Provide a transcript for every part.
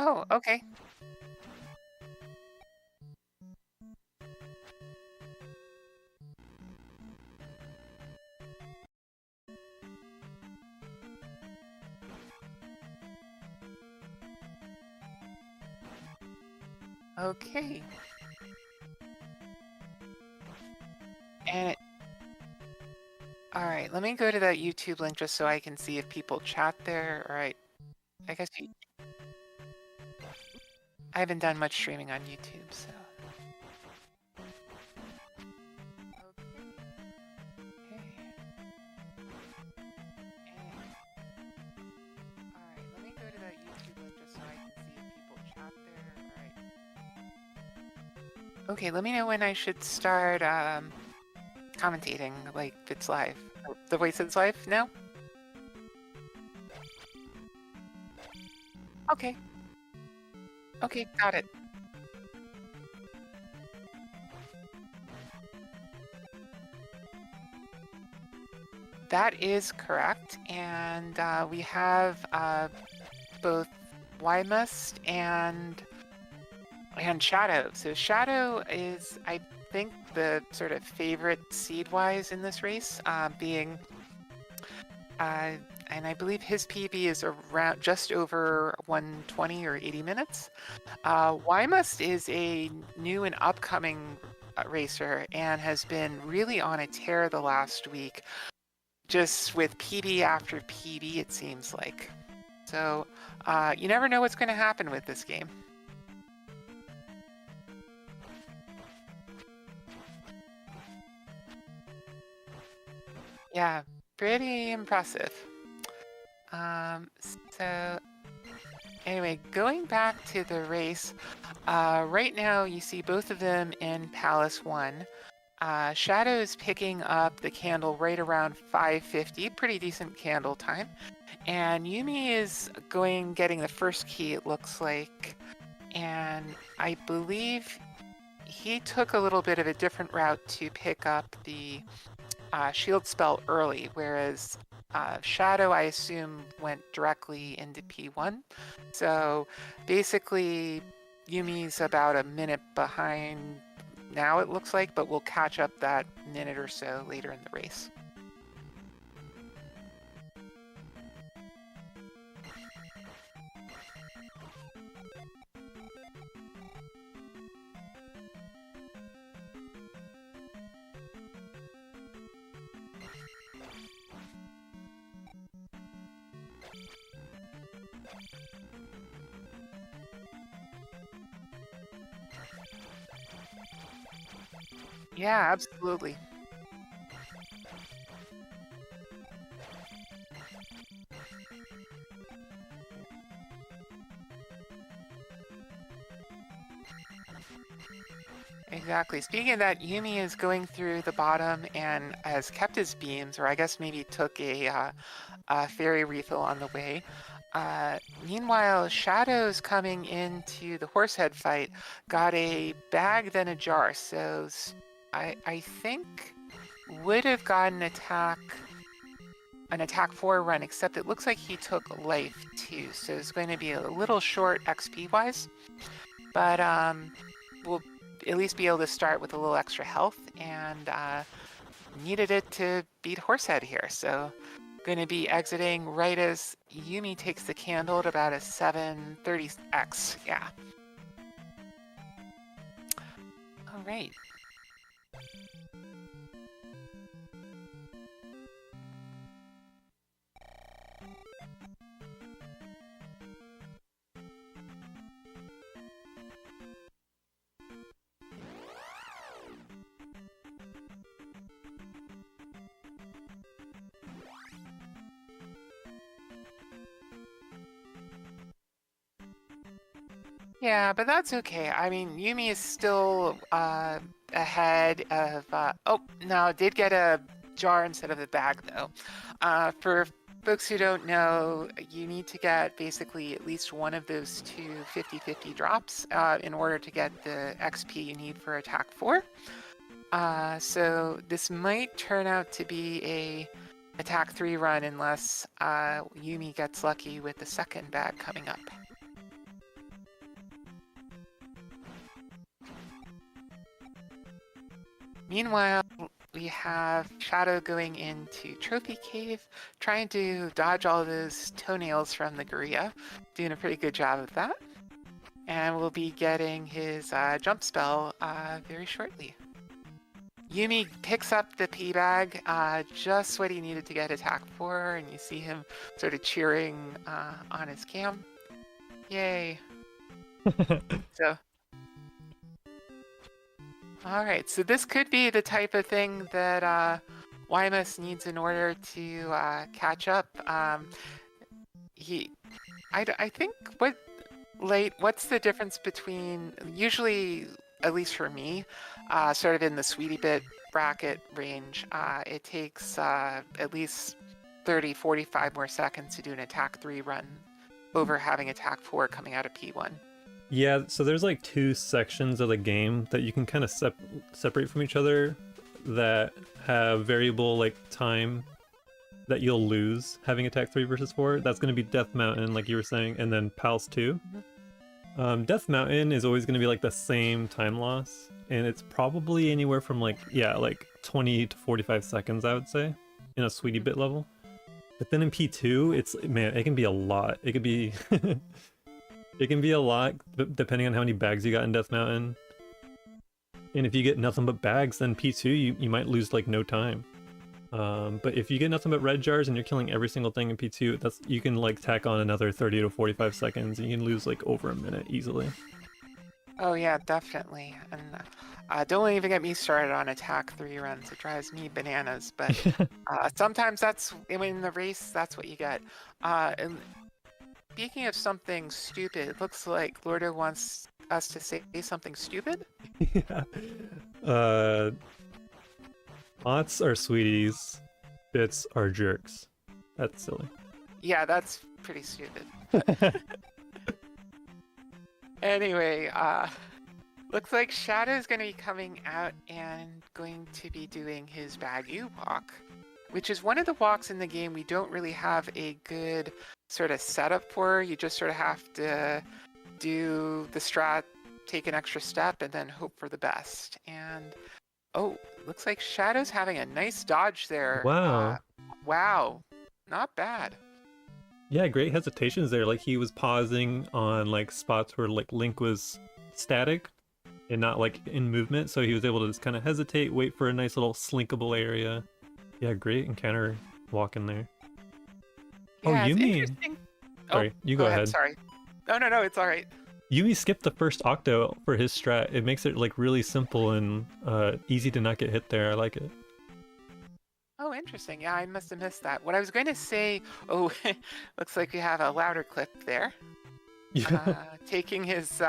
Oh, okay. Okay. And all right, let me go to that YouTube link just so I can see if people chat there. All right. I guess I haven't done much streaming on YouTube, so. Okay. All right, let me go to that YouTube link just so I can see if people chat there. All right. Okay, let me know when I should start commentating, like if it's live. The voice is live now? Okay. Okay, got it. That is correct. And we have both Ymust and Shadow. So Shadow is, I think, the sort of favorite seed-wise in this race, being, and I believe his PB is around just over 120 or 80 minutes. Ymust is a new and upcoming racer and has been really on a tear the last week, just with PB after PB, it seems like. So you never know what's going to happen with this game. Yeah, pretty impressive. So anyway, going back to the race, right now you see both of them in Palace 1. Shadow is picking up the candle right around 5:50, pretty decent candle time. And Yumi is getting the first key, it looks like. And I believe he took a little bit of a different route to pick up the shield spell early, whereas Shadow, I assume, went directly into P1. So basically, Yumi's about a minute behind now, it looks like, but we'll catch up that minute or so later in the race. Yeah, absolutely. Exactly. Speaking of that, Yumi is going through the bottom and has kept his beams, or I guess maybe took a fairy refill on the way. Meanwhile, Shadow's coming into the Horsehead fight, got a bag, then a jar. So I think would have gotten an attack 4 run, except it looks like he took life too. So it's going to be a little short XP wise, but we'll at least be able to start with a little extra health, and needed it to beat Horsehead here. So going to be exiting right as Yumi takes the candle at about a 730x. Yeah. All right. Yeah, but that's okay. I mean, Yumi is still ahead of. Oh, no, did get a jar instead of the bag, though. For folks who don't know, you need to get basically at least one of those two 50/50 drops in order to get the XP you need for attack 4. So this might turn out to be a attack 3 run unless Yumi gets lucky with the second bag coming up. Meanwhile, we have Shadow going into Trophy Cave, trying to dodge all those toenails from the gorilla, doing a pretty good job of that. And we'll be getting his jump spell very shortly. Yumi picks up the pea bag, just what he needed to get attack for, and you see him sort of cheering on his cam. Yay. So, all right, so this could be the type of thing that Ymus needs in order to catch up. I think what's the difference between, usually, at least for me, sort of in the sweetie bit bracket range, it takes at least 30, 45 more seconds to do an attack 3 run over having attack 4 coming out of P1. Yeah, so there's like 2 sections of the game that you can kind of separate from each other that have variable like time that you'll lose having attack 3 versus 4. That's going to be Death Mountain, like you were saying, and then Pals 2. Death Mountain is always going to be like the same time loss, and it's probably anywhere from like 20 to 45 seconds, I would say, in a sweetie bit level. But then in P2, it can be a lot. It could be it can be a lot depending on how many bags you got in Death Mountain. And if you get nothing but bags, then P2 you might lose like no time. But if you get nothing but red jars and you're killing every single thing in P2, you can like tack on another 30 to 45 seconds, and you can lose like over a minute easily. Oh yeah, definitely. And don't even get me started on attack 3 runs. It drives me bananas. But sometimes in the race, that's what you get. And speaking of something stupid, it looks like Lordo wants us to say something stupid. Yeah. Bots are sweeties, bits are jerks. That's silly. Yeah, that's pretty stupid. Anyway, looks like Shadow's going to be coming out and going to be doing his Bagu walk, which is one of the walks in the game we don't really have a good sort of setup for. You just sort of have to do the strat, take an extra step, and then hope for the best. And oh, looks like Shadow's having a nice dodge there. Wow. Wow. Not bad. Yeah, great hesitations there. Like he was pausing on like spots where like Link was static and not like in movement, so he was able to just kind of hesitate, wait for a nice little slinkable area. Yeah, great encounter walk in there. Yeah, oh, Yumi. Interesting. Sorry, you go ahead. Sorry. No, it's all right. Yumi skipped the first octo for his strat. It makes it like really simple and easy to not get hit there. I like it. Oh, interesting. Yeah, I must have missed that. What I was going to say, looks like we have a louder clip there. Taking his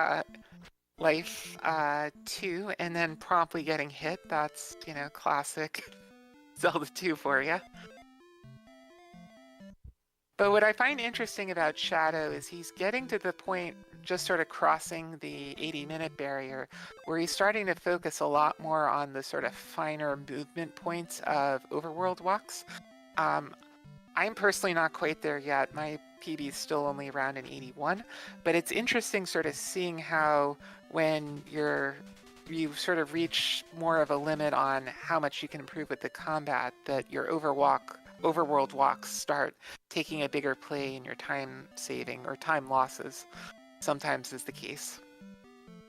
life 2 and then promptly getting hit. That's, classic Zelda 2 for you. But what I find interesting about Shadow is he's getting to the point, just sort of crossing the 80-minute barrier, where he's starting to focus a lot more on the sort of finer movement points of overworld walks. I'm personally not quite there yet. My PB is still only around an 81, but it's interesting sort of seeing how when you sort of reach more of a limit on how much you can improve with the combat, that your overworld walks start taking a bigger play in your time saving or time losses. Sometimes is the case.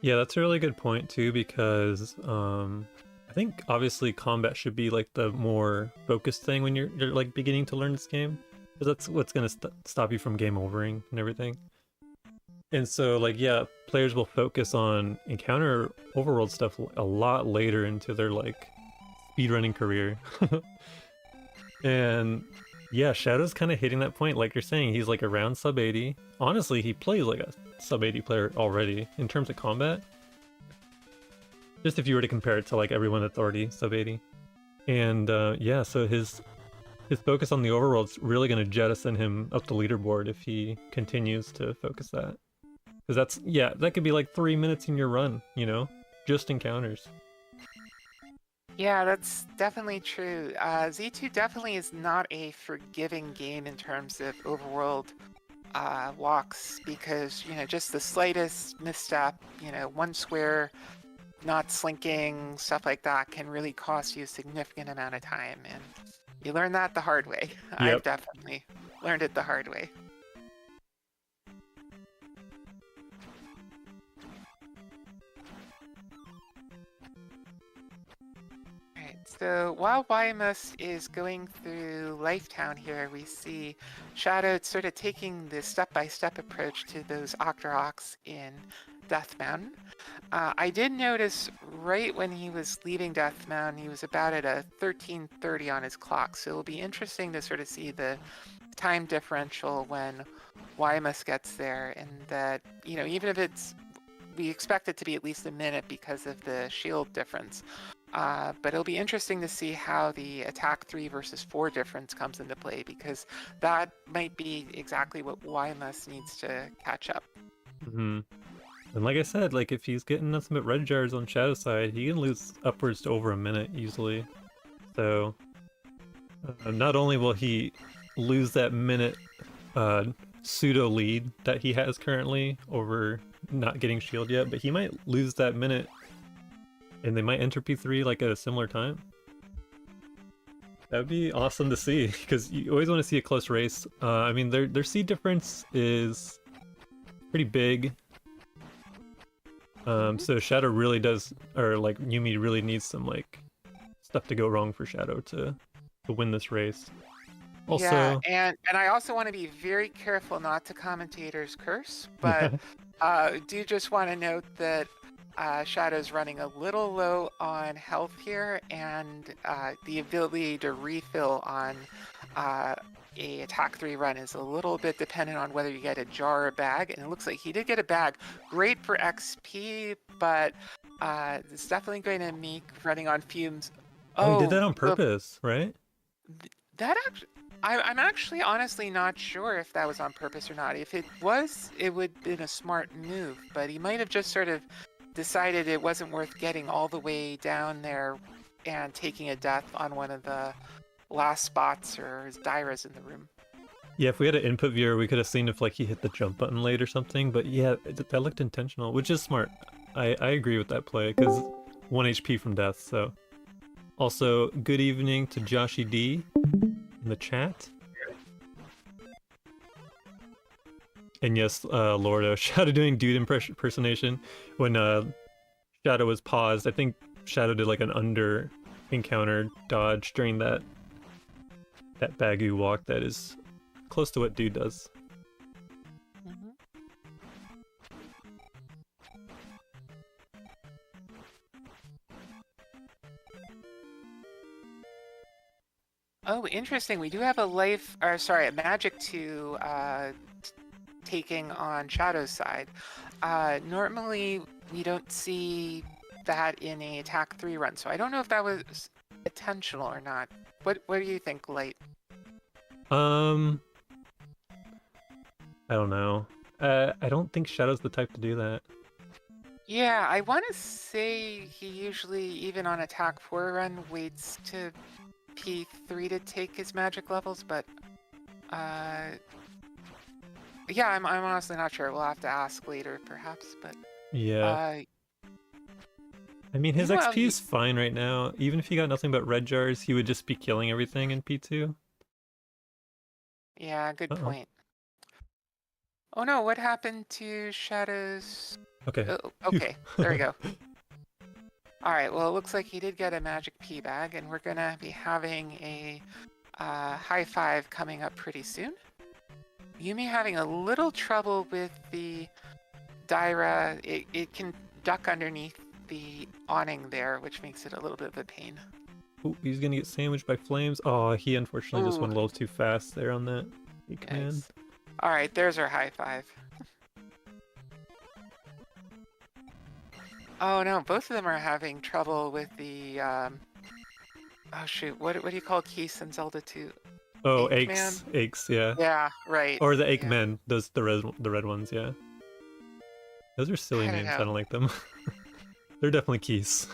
Yeah, that's a really good point too, because I think obviously combat should be like the more focused thing when you're like beginning to learn this game, because that's what's gonna stop you from game overing and everything. And so like players will focus on encounter overworld stuff a lot later into their like speedrunning career. And yeah, Shadow's kind of hitting that point, like you're saying. He's like around sub 80. Honestly, he plays like a sub 80 player already in terms of combat. Just if you were to compare it to like everyone that's already sub 80. And so his focus on the overworld's really going to jettison him up the leaderboard if he continues to focus that. Because that could be like 3 minutes in your run, just encounters. Yeah, that's definitely true. Z2 definitely is not a forgiving game in terms of overworld walks, because just the slightest misstep, one square not slinking, stuff like that can really cost you a significant amount of time. And you learn that the hard way. I've Yep. definitely learned it the hard way. Alright, so while Wymus is going through Lifetown here, we see Shadow sort of taking the step-by-step approach to those Octoroks in Death Mountain. I did notice right when he was leaving Death Mountain, he was about at a 13:30 on his clock, so it'll be interesting to sort of see the time differential when Wymus gets there, and that, you know, even if we expect it to be at least a minute because of the shield difference. But it'll be interesting to see how the attack 3 versus 4 difference comes into play, because that might be exactly what Wymus needs to catch up. Mm-hmm. And like I said, like if he's getting nothing but red jars on Shadow side, he can lose upwards to over a minute easily. So not only will he lose that minute pseudo lead that he has currently over not getting shield yet, but he might lose that minute and they might enter P3 like at a similar time. That would be awesome to see, because you always want to see a close race. I mean, their seed difference is pretty big. So Shadow really does, or like Yumi really needs some like stuff to go wrong for Shadow to win this race. Also, yeah, and I also want to be very careful not to commentator's curse, but do just want to note that Shadow's running a little low on health here, and the ability to refill on a attack 3 run is a little bit dependent on whether you get a jar or a bag, and it looks like he did get a bag. Great for XP, but it's definitely going to make running on fumes. oh, he did that on purpose, right? That actually, I'm actually honestly not sure if that was on purpose or not. If it was, it would have been a smart move, but he might have just sort of decided it wasn't worth getting all the way down there and taking a death on one of the last spots or his Dairas in the room. Yeah, if we had an input viewer, we could have seen if like he hit the jump button late or something, but yeah, that looked intentional, which is smart. I agree with that play, because 1 HP from death, so. Also, good evening to Joshy D in the chat. And yes, Lordo, Shadow doing dude impersonation. When Shadow was paused, I think Shadow did like an under encounter dodge during that Bagu walk that is close to what dude does. Oh, interesting. We do have a a magic 2 taking on Shadow's side. Normally, we don't see that in a attack 3 run, so I don't know if that was intentional or not. What do you think, Light? I don't know. I don't think Shadow's the type to do that. Yeah, I want to say he usually, even on attack 4 run, waits to P3 to take his magic levels, but yeah, I'm honestly not sure. We'll have to ask later, perhaps, but yeah. I mean, his XP is fine right now. Even if he got nothing but red jars, he would just be killing everything in P2. Yeah, good point. Oh no, what happened to Shadow's... Okay. Oh, okay, there we go. Alright, well, it looks like he did get a magic P bag, and we're gonna be having a high five coming up pretty soon. Yumi having a little trouble with the Daira. It can duck underneath the awning there, which makes it a little bit of a pain. Ooh, he's gonna get sandwiched by flames. Oh, he unfortunately just went a little too fast there on that command. Alright, there's our high five. Oh no, both of them are having trouble with the oh shoot, what do you call Keith in Zelda II? Oh, Aches, yeah. Yeah, right. Or the Eggmen, those the red ones, yeah. Those are silly names. I don't like them. They're definitely keys.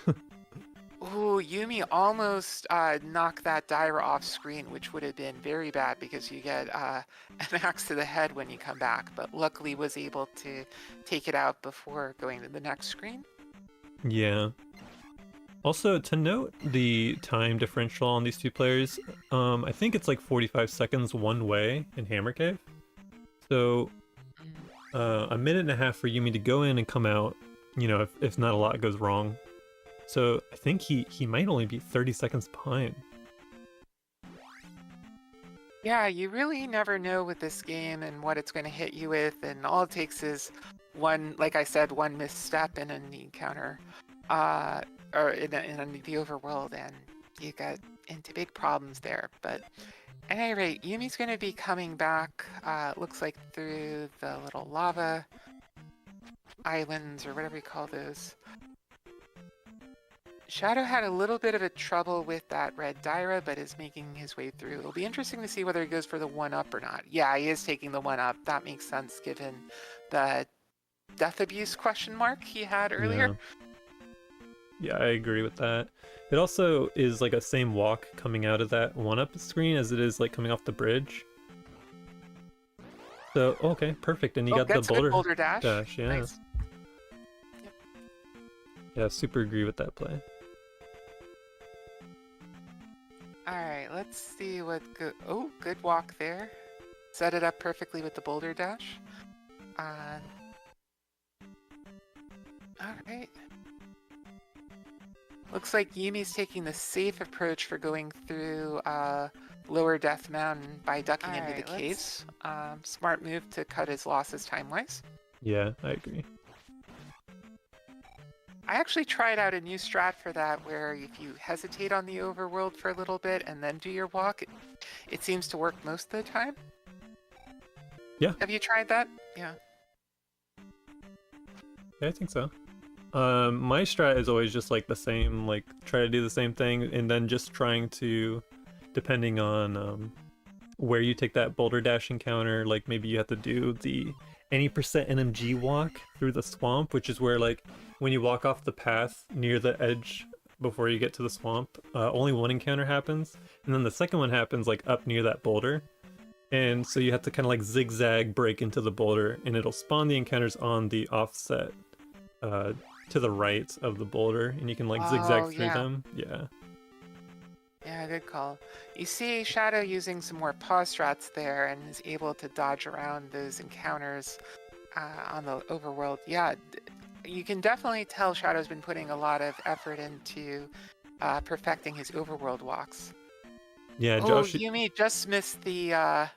Ooh, Yumi almost knocked that Daira off screen, which would have been very bad because you get an axe to the head when you come back, but luckily was able to take it out before going to the next screen. Yeah. Also, to note the time differential on these two players, I think it's like 45 seconds one way in Hammer Cave. So, Mm. a minute and a half for Yumi to go in and come out, you know, if not a lot goes wrong. So, I think he might only be 30 seconds behind. Yeah, you really never know with this game and what it's going to hit you with, and all it takes is one, like I said, one misstep in an encounter, uh, or in the overworld, and you get into big problems there. But at any rate, Yumi's going to be coming back, looks like through the little lava islands, or whatever you call those. Shadow had a little bit of a trouble with that red Dyra, but is making his way through. It'll be interesting to see whether he goes for the 1-up or not. Yeah, he is taking the 1-up. That makes sense given the death abuse question mark he had earlier. Yeah. Yeah, I agree with that. It also is like a same walk coming out of that 1-up screen as it is like coming off the bridge. So, okay, perfect. And you Oh, got the gets a good boulder boulder dash. yeah. Nice. Yep. Yeah, super agree with that play. All right, let's see what good. Oh, good walk there. Set it up perfectly with the boulder dash. All right. Looks like Yumi's taking the safe approach for going through Lower Death Mountain by ducking into the caves. Smart move to cut his losses time-wise. Yeah, I agree. I actually tried out a new strat for that where if you hesitate on the overworld for a little bit and then do your walk, it seems to work most of the time. Yeah. Have you tried that? Yeah. Yeah, I think so. My strat is always just like the same, like try to do the same thing and then just trying to, depending on where you take that boulder dash encounter, like maybe you have to do the any percent NMG walk through the swamp, which is where like when you walk off the path near the edge before you get to the swamp, only one encounter happens, and then the second one happens like up near that boulder. And so you have to kind of like zigzag break into the boulder, and it'll spawn the encounters on the offset to the right of the boulder, and you can like zigzag through them. Yeah. Yeah, good call. You see Shadow using some more pause strats there and is able to dodge around those encounters on the overworld. Yeah, you can definitely tell Shadow's been putting a lot of effort into perfecting his overworld walks. Yeah, Oh, Josh. Yumi just missed the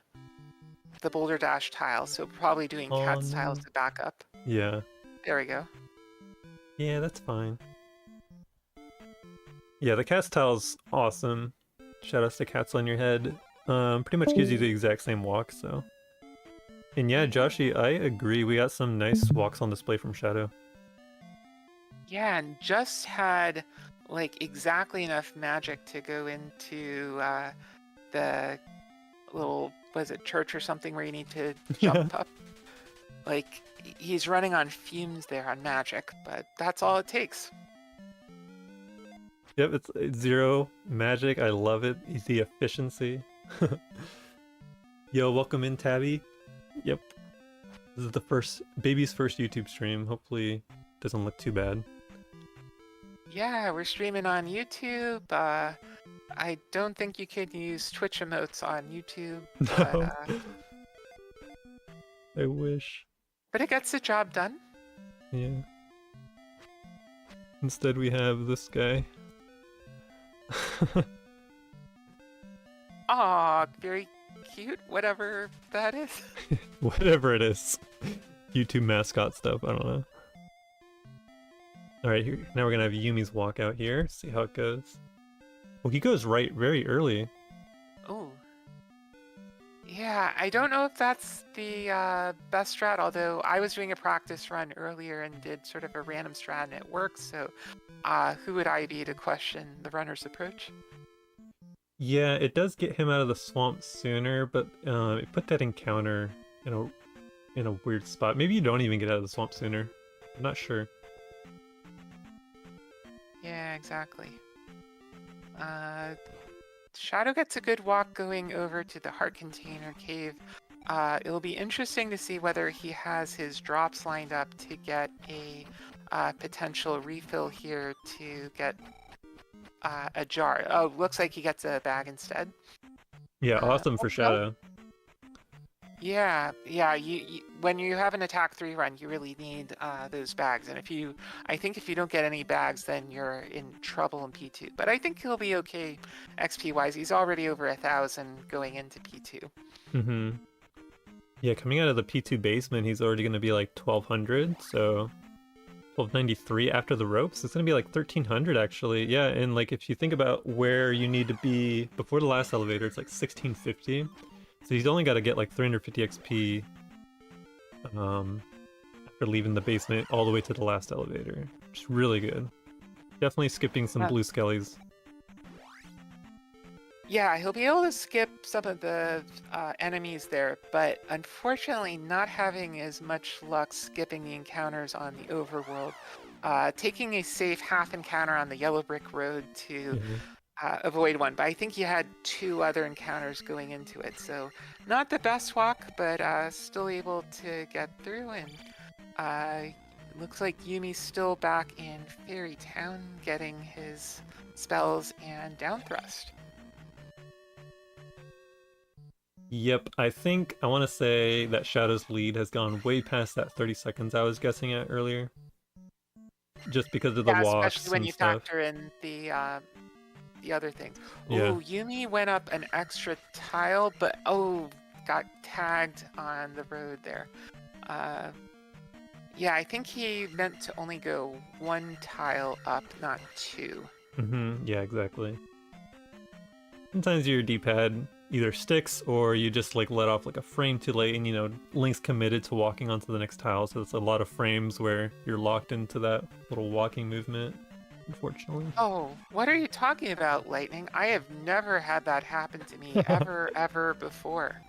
boulder dash tile, so probably doing cat's tiles to back up. Yeah. There we go. Yeah, that's fine. Yeah, the cast tile's awesome. Shout outs to Cats on Your Head. Pretty much gives you the exact same walk, so. And yeah, Joshy, I agree. We got some nice walks on display from Shadow. Yeah, and just had like exactly enough magic to go into the little, was it church or something where you need to jump up? Like, he's running on fumes there on magic, but that's all it takes. Yep, it's 0 magic. I love it. The efficiency. Yo, welcome in, Tabby. Yep. This is the baby's first YouTube stream. Hopefully it doesn't look too bad. Yeah, we're streaming on YouTube. I don't think you can use Twitch emotes on YouTube. No. But, I wish. but it gets the job done. Yeah. Instead we have this guy. Aw, very cute, whatever that is. Whatever it is. YouTube mascot stuff, I don't know. Alright, here now we're gonna have Yumi's walk out here, see how it goes. Well, he goes right very early. Oh. Yeah, I don't know if that's the best strat, although I was doing a practice run earlier and did sort of a random strat and it worked, so who would I be to question the runner's approach? Yeah, it does get him out of the swamp sooner, but it put that encounter in a weird spot. Maybe you don't even get out of the swamp sooner. I'm not sure. Yeah, exactly. Shadow gets a good walk going over to the heart container cave. It'll be interesting to see whether he has his drops lined up to get a potential refill here to get a jar. Oh, looks like he gets a bag instead. Yeah, awesome Oh, for no. Shadow. Yeah, yeah. You when you have an attack 3 run, you really need those bags. And I think if you don't get any bags, then you're in trouble in P2. But I think he'll be okay XP wise. He's already over 1,000 going into P2. Mm-hmm. Yeah, coming out of the P2 basement, he's already going to be like 1200, so 1293 after the ropes. It's going to be like 1300 actually. Yeah, and like if you think about where you need to be before the last elevator, it's like 1650. So he's only got to get like 350 XP after leaving the basement all the way to the last elevator, which is really good. Definitely skipping some blue skellies. Yeah, he'll be able to skip some of the enemies there, but unfortunately not having as much luck skipping the encounters on the overworld. Taking a safe half encounter on the yellow brick road to avoid one, but I think he had 2 other encounters going into it, so not the best walk, but still able to get through, and looks like Yumi's still back in Fairy Town getting his spells and down thrust. Yep, I think I want to say that Shadow's lead has gone way past that 30 seconds I was guessing at earlier. Just because of the Yeah, especially walks when and you stuff. factor in the other things. Yeah. Ooh, Yumi went up an extra tile, but got tagged on the road there. Yeah, I think he meant to only go 1 tile up, not 2. Mm-hmm. Yeah, exactly. Sometimes your D-pad either sticks or you just like let off like a frame too late, and you know Link's committed to walking onto the next tile, so it's a lot of frames where you're locked into that little walking movement, unfortunately. Oh, what are you talking about, Lightning? I have never had that happen to me ever before.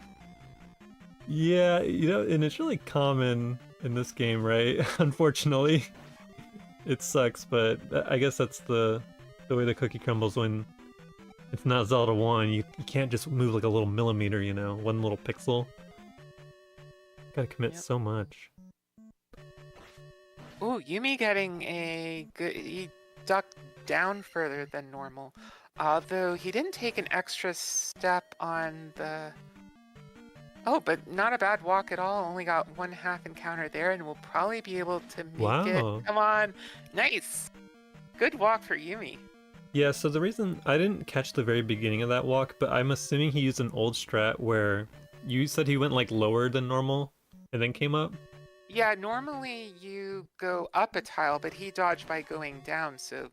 Yeah, you know, and it's really common in this game, right? Unfortunately. It sucks, but I guess that's the way the cookie crumbles when it's not Zelda 1. You can't just move like a little millimeter, you know, one little pixel. Gotta commit Yep. so much. Ooh, Yumi getting a good... He ducked down further than normal. Although he didn't take an extra step on the... Oh, but not a bad walk at all. Only got 1 half encounter there, and we'll probably be able to make it. Wow. Come on. Nice. Good walk for Yumi. Yeah, so the reason I didn't catch the very beginning of that walk, but I'm assuming he used an old strat where you said he went like lower than normal and then came up? Yeah, normally you go up a tile, but he dodged by going down, so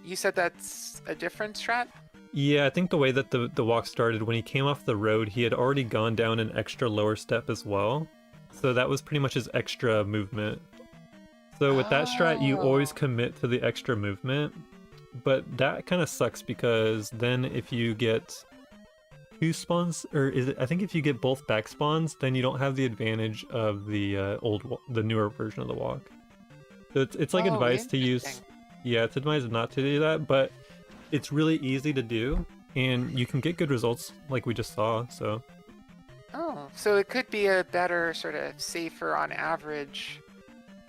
you said that's a different strat? Yeah, I think the way that the walk started, when he came off the road, he had already gone down an extra lower step as well. So that was pretty much his extra movement. So with that strat, you always Oh. commit to the extra movement. But that kind of sucks because then if you get 2 spawns, or is it? I think if you get both back spawns, then you don't have the advantage of the the newer version of the walk. So it's like Oh, advice to use. interesting. Yeah, it's advised not to do that, but it's really easy to do, and you can get good results like we just saw. So Oh, so it could be a better sort of safer on average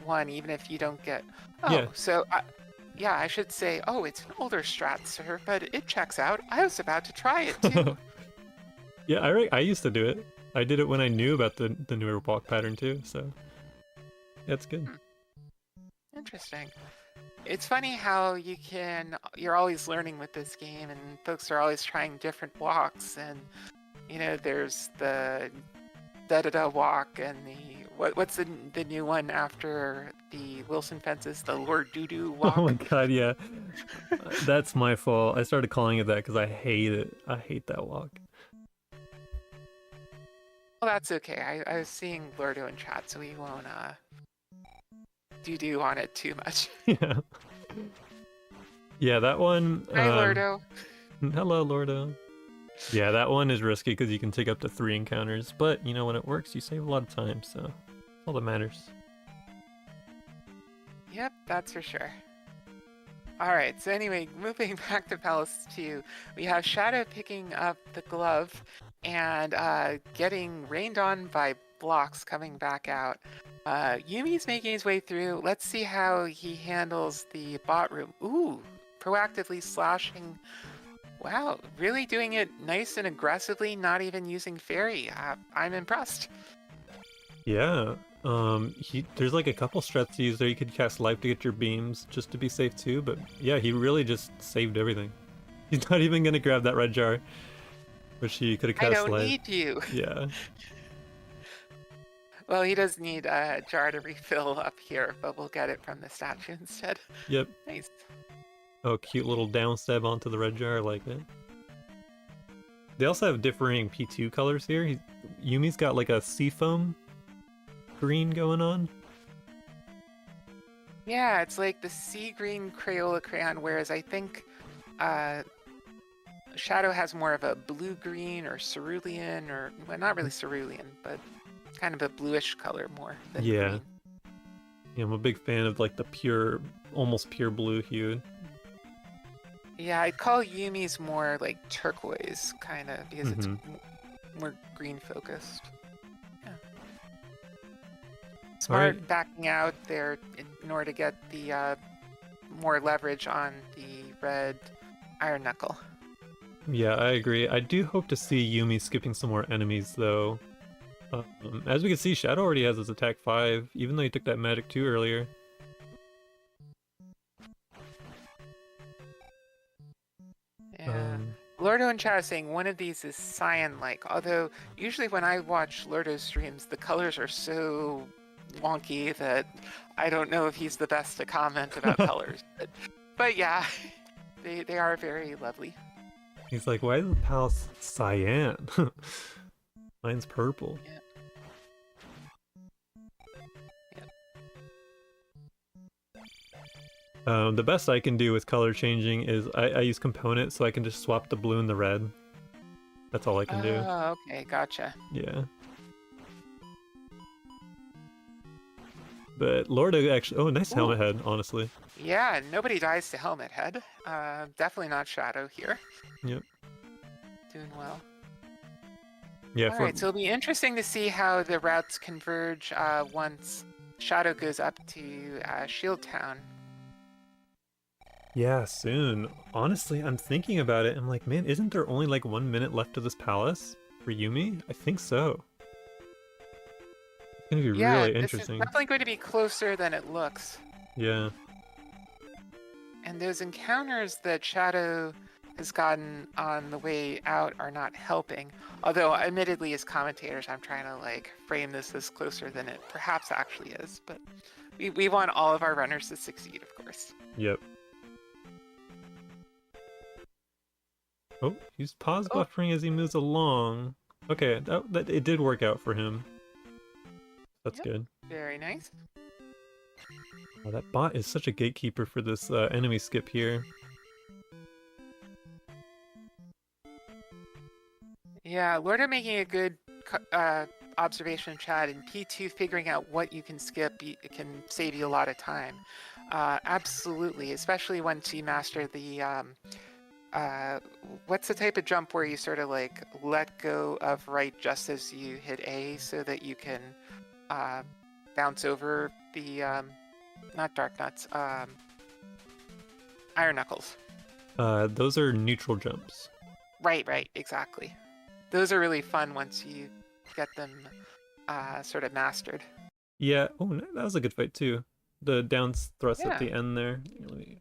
one, even if you don't get... yeah, Oh, so yeah, I should say, oh, it's an older strat, sir, but it checks out. I was about to try it too. yeah. I used to do it. I did it when I knew about the newer walk pattern too. So that's good. Interesting. It's funny how you're always learning with this game, and folks are always trying different walks, and you know, there's the da-da-da walk and what's the new one after the Wilson fences, the Lord Doo-Doo Oh my walk. god, yeah. That's my fault. I started calling it that because I hate it. I hate that walk. Well, that's okay. I was seeing Lordo in chat, so we won't doo-doo on it too much. Yeah. Yeah, that one. Hi, Lordo. Hello, Lordo. Yeah, that one is risky because you can take up to 3 encounters, but you know, when it works, you save a lot of time, so that's all that matters. Yep, that's for sure. Alright, so anyway, moving back to Palace 2, we have Shadow picking up the glove, and getting rained on by blocks coming back out. Yumi's making his way through. Let's see how he handles the bot room. Ooh, proactively slashing. Wow, really doing it nice and aggressively, not even using fairy. I'm impressed. Yeah. There's like a couple strats to use there. You could cast life to get your beams just to be safe too, but yeah, he really just saved everything. He's not even gonna grab that red jar, which he could have I cast don't life. need you. Yeah. Well, he does need a jar to refill up here, but we'll get it from the statue instead. Yep. Nice. Oh, cute little down stab onto the red jar, I like it. They also have differing P2 colors here. Yumi's got like a seafoam green going on. Yeah, it's like the sea green Crayola crayon, whereas I think Shadow has more of a blue-green or cerulean, or well, not really cerulean, but kind of a bluish color more than Yeah. green. Yeah, I'm a big fan of like the pure, almost pure blue hue. Yeah, I'd call Yumi's more like turquoise, kind of, because it's more green-focused. Yeah. Smart right. backing out there in order to get the more leverage on the red Iron Knuckle. Yeah, I agree. I do hope to see Yumi skipping some more enemies though. As we can see, Shadow already has his attack 5, even though he took that magic 2 earlier. Yeah. Lordo and Chad saying one of these is cyan-like, although usually when I watch Lordo's streams, the colors are so wonky that I don't know if he's the best to comment about colors. But yeah, they are very lovely. He's like, why is the palace cyan? Mine's purple. Yeah. The best I can do with color changing is I use component, so I can just swap the blue and the red. That's all I can do. Oh, okay, gotcha. Yeah. But Lordo actually... Oh, nice helmet head, honestly. Yeah, nobody dies to helmet head. Definitely not Shadow here. Yep. Doing well. Yeah. Alright, so it'll be interesting to see how the routes converge once Shadow goes up to Shield Town. Yeah, soon. Honestly, I'm thinking about it. I'm like, man, isn't there only like 1 minute left to this palace for Yumi? I think so. It's gonna be really interesting. It's definitely going to be closer than it looks. Yeah. And those encounters that Shadow has gotten on the way out are not helping. Although, admittedly, as commentators, I'm trying to like frame this as closer than it perhaps actually is. But we want all of our runners to succeed, of course. Yep. Oh, he's pause buffering as he moves along. Okay, that it did work out for him. That's good. Very nice. Oh, that bot is such a gatekeeper for this enemy skip here. Yeah, Lordo making a good observation, Chad, and P2 figuring out what you can skip can save you a lot of time. Absolutely, especially once you master the what's the type of jump where you sort of like let go of right just as you hit A so that you can bounce over the not Dark Nuts, Iron Knuckles. Those are neutral jumps. Right, exactly. Those are really fun once you get them sort of mastered. Yeah, oh, that was a good fight too. The down thrust Yeah. at the end there. Let me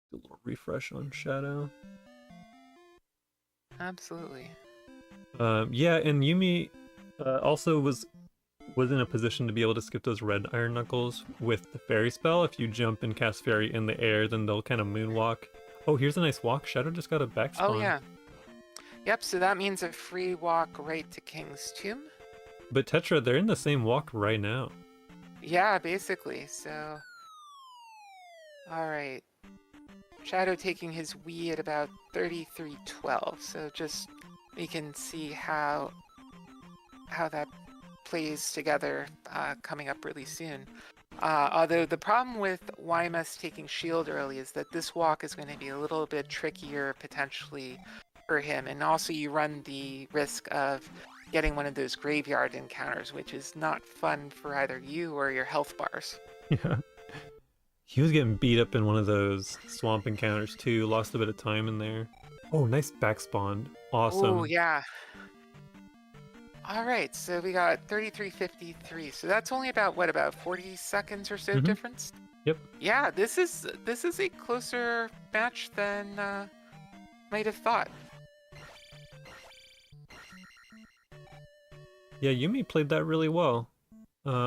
do a little refresh on Shadow. Absolutely. Yeah, and Yumi also was in a position to be able to skip those red Iron Knuckles with the fairy spell. If you jump and cast fairy in the air, then they'll kind of moonwalk. Oh, here's a nice walk. Shadow just got a back spawn. Oh yeah. Yep, so that means a free walk right to King's Tomb. But Tetra, they're in the same walk right now. Yeah, basically, so... Alright. Shadow taking his Wii at about 3312, so just we can see how that plays together coming up really soon. Although the problem with YMS taking shield early is that this walk is going to be a little bit trickier potentially for him, and also you run the risk of getting one of those graveyard encounters, which is not fun for either you or your health bars. Yeah. He was getting beat up in one of those swamp encounters too. Lost a bit of time in there. Oh, nice back spawn. Oh, Awesome. yeah. All right, so we got 33:53. So that's only about what, about 40 seconds or so Mhm. difference? Yep. Yeah, this is a closer match than might have thought. Yeah, Yumi played that really well.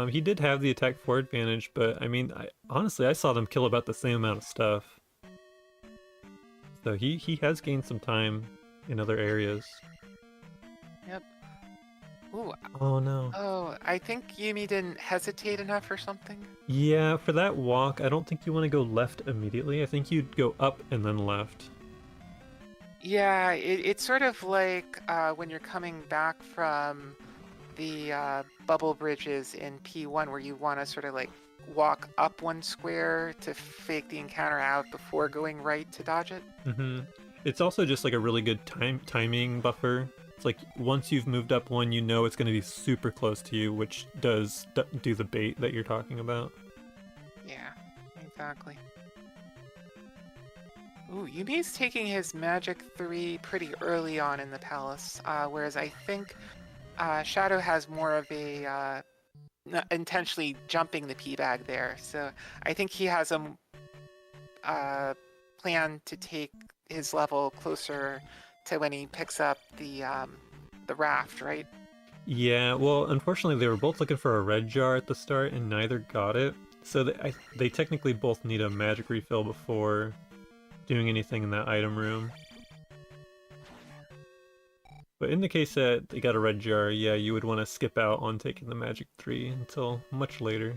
He did have the attack 4 advantage, but I mean, honestly, I saw them kill about the same amount of stuff. So he has gained some time in other areas. Yep. Ooh, Oh no. oh, I think Yumi didn't hesitate enough or something. Yeah, for that walk, I don't think you want to go left immediately. I think you'd go up and then left. Yeah, it's sort of like when you're coming back from the bubble bridges in P1 where you want to sort of like walk up one square to fake the encounter out before going right to dodge it. Mm-hmm. It's also just like a really good timing buffer. It's like once you've moved up one, you know it's going to be super close to you, which does do the bait that you're talking about. Yeah, exactly. Ooh, Yumi's taking his Magic 3 pretty early on in the palace, whereas I think Shadow has more of a intentionally jumping the P bag there. So I think he has a plan to take his level closer to when he picks up the raft, right? Yeah, well, unfortunately, they were both looking for a red jar at the start, and neither got it. So they technically both need a magic refill before doing anything in that item room. But in the case that they got a red jar, yeah, you would want to skip out on taking the magic 3 until much later.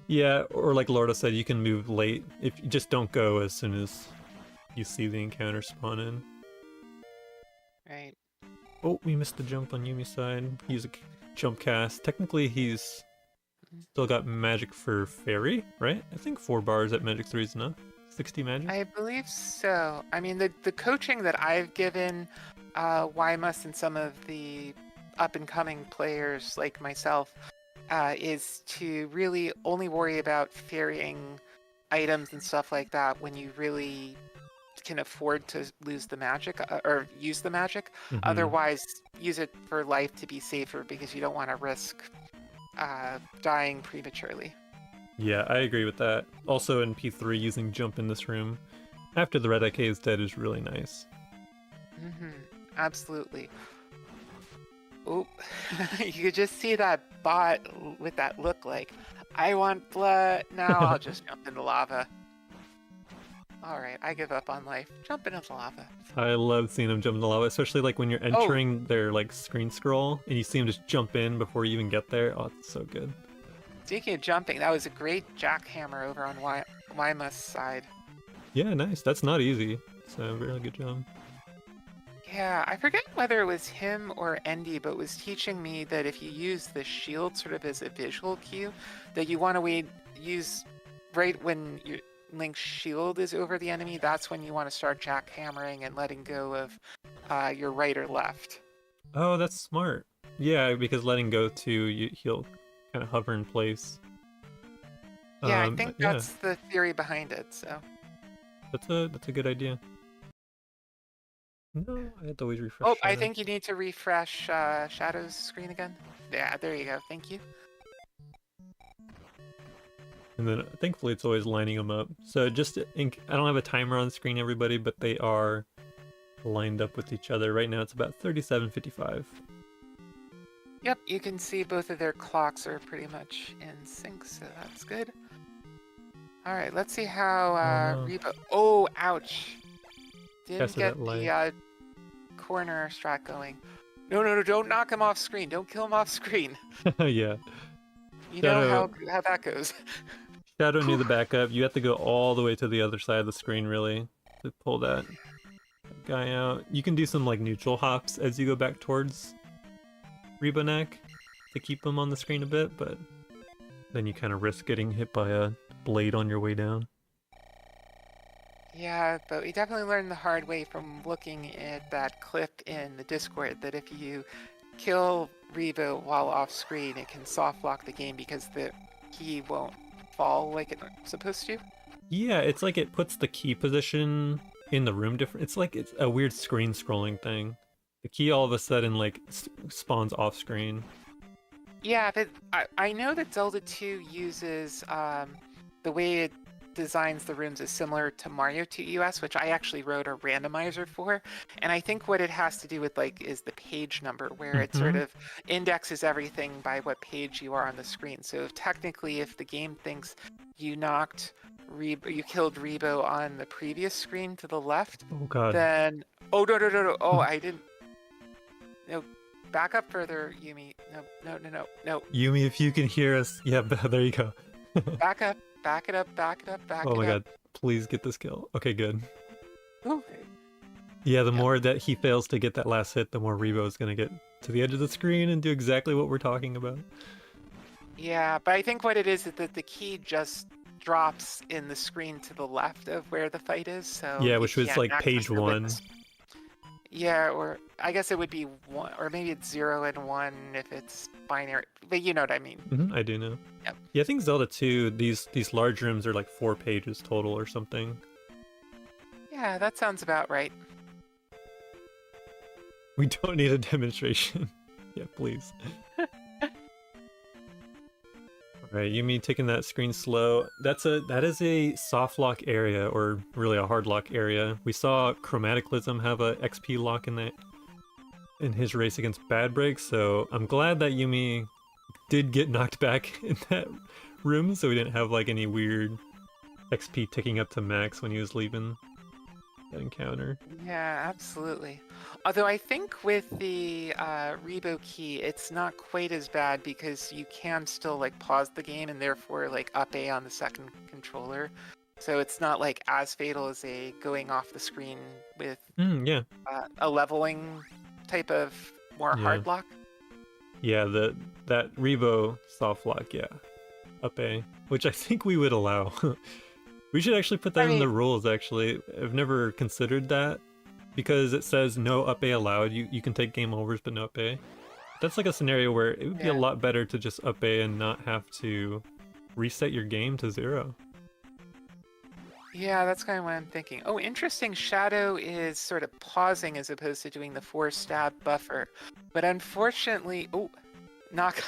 Yeah, or like Lorda said, you can move late. If you just don't go as soon as you see the encounter spawn in. Right. Oh, we missed the jump on Yumi's side. Use a jump cast. Technically, he's still got magic for fairy, right? I think 4 bars at magic 3 is enough. 60 magic? I believe so. I mean, the coaching that I've given Ymus and some of the up-and-coming players like myself is to really only worry about ferrying items and stuff like that when you really can afford to lose the magic or use the magic. Mm-hmm. Otherwise, use it for life to be safer because you don't want to risk dying prematurely. Yeah, I agree with that. Also in P3, using jump in this room after the red IK is dead is really nice. Mm-hmm. Absolutely. Oh, you could just see that bot with that look like, I want blood. Now I'll just jump into lava. All right, I give up on life. Jump into the lava. I love seeing him jump in the lava, especially like when you're entering their like screen scroll and you see him just jump in before you even get there. Oh, it's so good. Speaking of jumping, that was a great jackhammer over on Ymus' side. Yeah, nice. That's not easy. It's a really good job. Yeah, I forget whether it was him or Endy, but was teaching me that if you use the shield sort of as a visual cue, that you want to use right when Link's shield is over the enemy, that's when you want to start jackhammering and letting go of your right or left. Oh, that's smart. Yeah, because letting go too, he'll kind of hover in place. Yeah, I think yeah, that's the theory behind it, so. that's a good idea. No, I had to always refresh. Oh, Shadow. I think you need to refresh Shadow's screen again. Yeah, there you go. Thank you. And then thankfully it's always lining them up. So just I don't have a timer on screen, everybody, but they are lined up with each other. Right now it's about 37:55. Yep, you can see both of their clocks are pretty much in sync, so that's good. All right, let's see how Reba. Oh, ouch! Didn't get the corner strat going. No! Don't knock him off screen. Don't kill him off screen. Yeah. You know how that goes. Shadow knew the backup. You have to go all the way to the other side of the screen, really, to pull that guy out. You can do some like neutral hops as you go back towards Reba neck to keep him on the screen a bit, but then you kind of risk getting hit by a blade on your way down. Yeah, but we definitely learned the hard way from looking at that clip in the Discord that if you kill Rebo while off screen, it can soft lock the game because the key won't fall like it's supposed to. Yeah, it's like it puts the key position in the room different. It's like it's a weird screen scrolling thing. The key all of a sudden like spawns off screen. Yeah, but I know that Zelda 2 uses the way it designs the rooms is similar to Mario 2 US, which I actually wrote a randomizer for. And I think what it has to do with like is the page number, where it sort Hmm. of indexes everything by what page you are on the screen. So technically, if the game thinks you you killed Rebo on the previous screen to the left, Oh god. then no. Oh, I didn't. No, back up further, Yumi. No. Yumi, if you can hear us, yeah, there you go. Back up, back it up, back it up, back Oh it my up. god, please get this kill. Okay, good. Ooh. Yeah, the Yep. more that he fails to get that last hit, the more Rebo is gonna get to the edge of the screen and do exactly what we're talking about. Yeah, but I think what it is that the key just drops in the screen to the left of where the fight is, so Yeah, you which was can't like access page it with one. this. Yeah, or I guess it would be one, or maybe it's 0 and 1 if it's binary, but you know what I mean. I do know. Yep. Yeah, I think Zelda 2, these large rooms are like 4 pages total or something. Yeah, that sounds about right. We don't need a demonstration. Yeah, please. Alright, Yumi taking that screen slow. That is a soft lock area, or really a hard lock area. We saw Chromaticalism have a XP lock in his race against Bad Break, so I'm glad that Yumi did get knocked back in that room, so we didn't have like any weird XP ticking up to max when he was leaving that encounter. Yeah, absolutely. Although I think with the Rebo key, it's not quite as bad because you can still like pause the game and therefore like up A on the second controller. So it's not like as fatal as a going off the screen with Yeah. a leveling type of more Yeah. hard lock. Yeah, that Rebo soft lock, yeah. Up A, which I think we would allow. We should actually put that I in the mean, rules, actually. I've never considered that, because it says no up A allowed. You can take game overs, but no up A. That's like a scenario where it would be a yeah. lot better to just up A and not have to reset your game to 0. Yeah, that's kind of what I'm thinking. Oh, interesting. Shadow is sort of pausing as opposed to doing the 4-stab buffer. But unfortunately, knock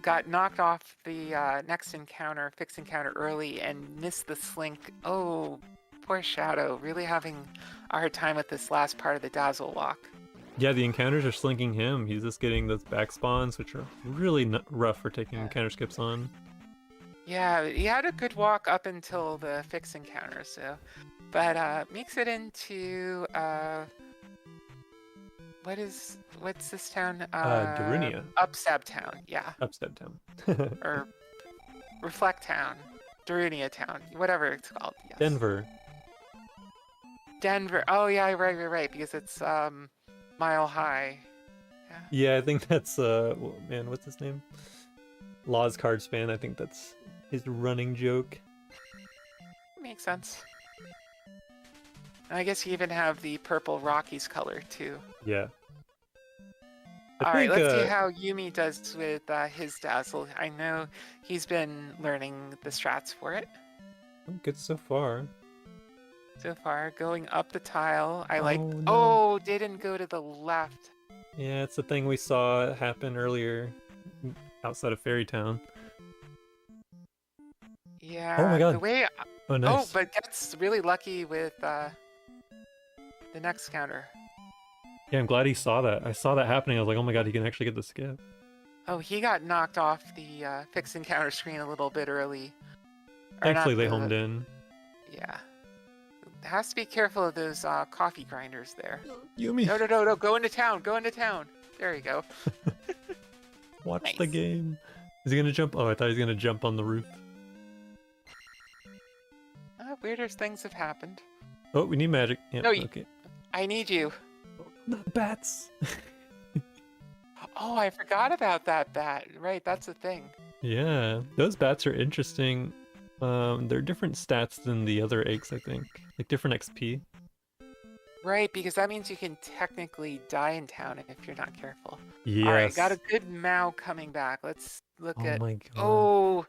got knocked off the next encounter, fixed encounter early and missed the slink. Oh, poor Shadow. Really having a hard time with this last part of the Dazzle lock. Yeah, the encounters are slinking him. He's just getting those back spawns, which are really rough for taking Yeah. encounter skips on. Yeah, he had a good walk up until the fixed encounter, so. But makes it into what's this town? Darunia. Upstab Town, yeah. Upstep Town. Or Reflect Town. Darunia Town, whatever it's called. Yes. Denver. Denver. Oh yeah, right. Because it's Mile High. Yeah, I think that's man, what's his name? Law's Cards fan. I think that's his running joke. Makes sense. And I guess you even have the purple Rockies color too. Yeah. All right, let's see how Yumi does with his Dazzle. I know he's been learning the strats for it. Good so far. So far, going up the tile. I like. no. Oh, didn't go to the left. Yeah, it's the thing we saw happen earlier outside of Fairy Town. Yeah. Oh my god. The way. Oh, nice. Oh, but gets really lucky with the next counter. Yeah, I'm glad he saw that. I saw that happening. I was like, oh my god, he can actually get the skip. Oh, he got knocked off the fix and counter screen a little bit early. Or not Thankfully, they the- homed in. Yeah. Has to be careful of those coffee grinders there. Yumi, No. Go into town. There you go. watch Nice. the game. Is he gonna jump? Oh, I thought he was gonna jump on the roof. Weirder things have happened. Oh, we need magic. Yeah, No, okay. I need you. Not bats. Oh, I forgot about that bat. Right, that's a thing. Yeah, those bats are interesting. They're different stats than the other eggs, I think. Like different XP. Right, because that means you can technically die in town if you're not careful. All right, got a Yes. good Mao coming back. Let's look Oh at. my god. Oh,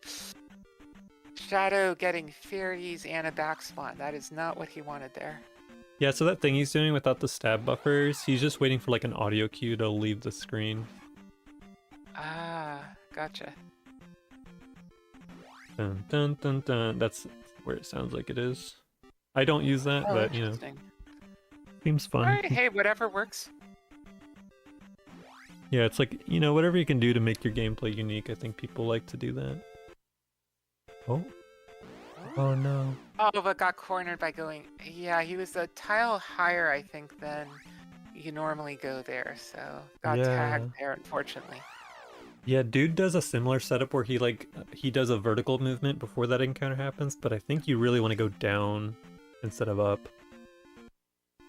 Shadow getting fairies and a backspawn. That is not what he wanted there. Yeah, so that thing he's doing without the stab buffers, he's just waiting for like an audio cue to leave the screen. Ah, gotcha. Dun dun dun dun. That's where it sounds like it is. I don't use that, Oh, but you know, interesting. seems All fun. right, hey, whatever works. Yeah, it's like, you know, whatever you can do to make your gameplay unique, I think people like to do that. Oh. Oh no. Oh, but got cornered by going. Yeah, he was a tile higher, I think, than you normally go there. So got Yeah. tagged there, unfortunately. Yeah, dude does a similar setup where he does a vertical movement before that encounter happens, but I think you really want to go down instead of up.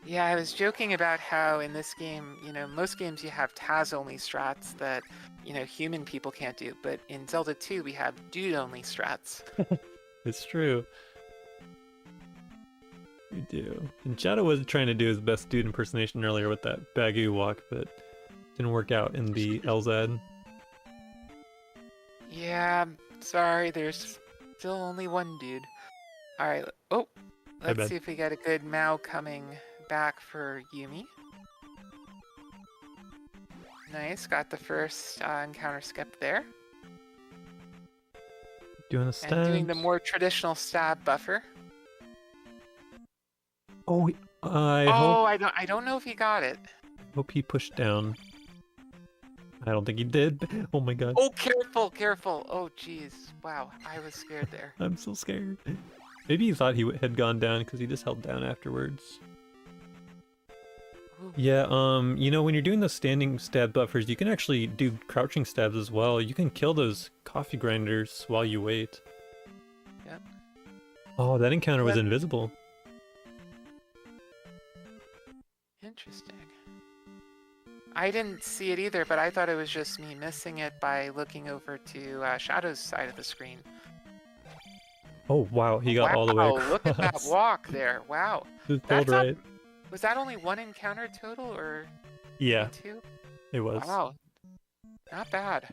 Yeah, I was joking about how in this game, most games you have Taz-only strats that, human people can't do. But in Zelda 2, we have dude-only strats. It's true. We do. And Shadow was trying to do his best dude impersonation earlier with that Bagu walk, but didn't work out in the LZ. Yeah, sorry, there's still only one dude. All right, oh, I let's bet. see if we get a good Mao coming back for Yumi. Nice, got the first encounter skip there. Doing a And stab. doing the more traditional stab buffer. Oh, I Oh, hope I don't know if he got it. he pushed down. I don't think he did. Oh my god. Oh, careful, careful. Oh, jeez. Wow, I was scared there. I'm so scared. Maybe he thought he had gone down because he just held down afterwards. Ooh. Yeah, you know, when you're doing the standing stab buffers, you can actually do crouching stabs as well. You can kill those coffee grinders while you wait. Yep. Oh, that encounter was Yep. invisible. Interesting. I didn't see it either, but I thought it was just me missing it by looking over to Shadow's side of the screen. Oh, wow, he got all the way Wow, across. look at that walk there. Wow. Just That's pulled not, right. was that only one encounter total or Yeah, two? it was. Wow. Not bad.